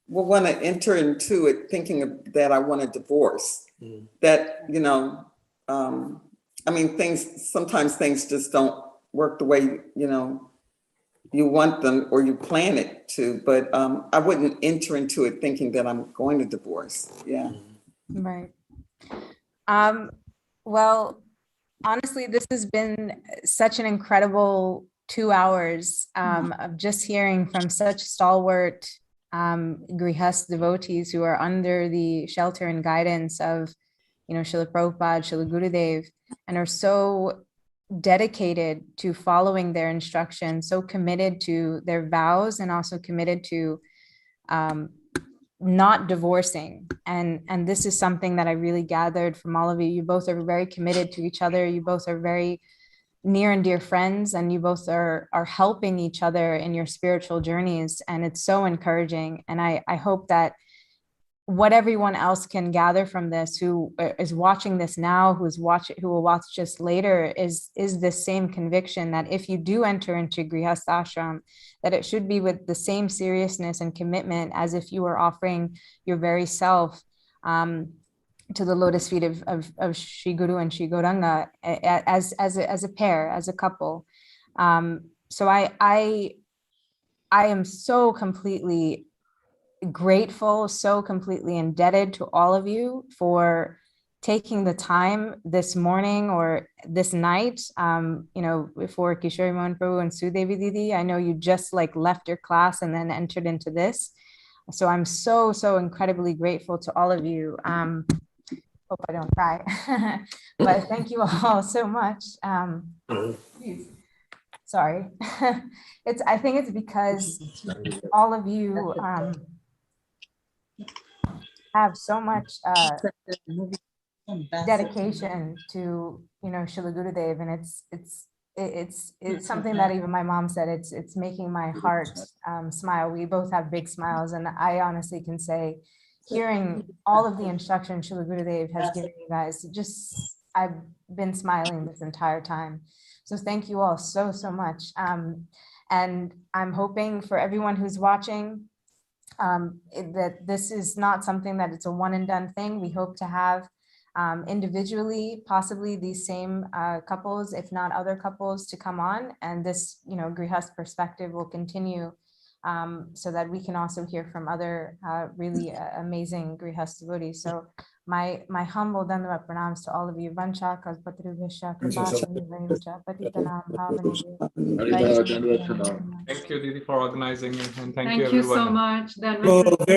will want to enter into it thinking that I want a divorce. That, sometimes things just don't work the way, you want them or you plan it to, but I wouldn't enter into it thinking that I'm going to divorce. Yeah. Right. Well, honestly, this has been such an incredible 2 hours of just hearing from such stalwart Grihast devotees who are under the shelter and guidance of, Srila Prabhupada, Srila Gurudev, and are so dedicated to following their instructions, so committed to their vows, and also committed to not divorcing. And this is something that I really gathered from all of you. You both are very committed to each other. You both are very near and dear friends, and you both are helping each other in your spiritual journeys. And it's so encouraging. And I hope that what everyone else can gather from this, who is watching this now, who will watch just later, is this same conviction that if you do enter into Grhasthashram, that it should be with the same seriousness and commitment as if you were offering your very self to the lotus feet of Shri Guru and Shri Gauranga as a pair, as a couple. So I am so completely grateful, so completely indebted to all of you for taking the time this morning or this night, for Kishori Mohan Prabhu and Sudevi Didi. I know you just left your class and then entered into this. So I'm so incredibly grateful to all of you. Hope I don't cry, but thank you all so much. Sorry. I think it's because all of you have so much dedication to Srila Gurudev, and it's something that even my mom said it's making my heart smile. We both have big smiles, and I honestly can say hearing all of the instruction Srila Gurudev has given you guys, I've been smiling this entire time. So thank you all so much. And I'm hoping for everyone who's watching that this is not something that it's a one and done thing. We hope to have individually, possibly these same couples, if not other couples, to come on. And this, Grhastha Perspective will continue so that we can also hear from other really amazing Grhastha devotees. So my humble dandavat pranams to all of you. Vancha kalpatarubhasya kripasinivayamcha patitanam pavanebhyo. Thank you, Didi, for organizing it, and thank you, Thank you so everyone. much. Then Well,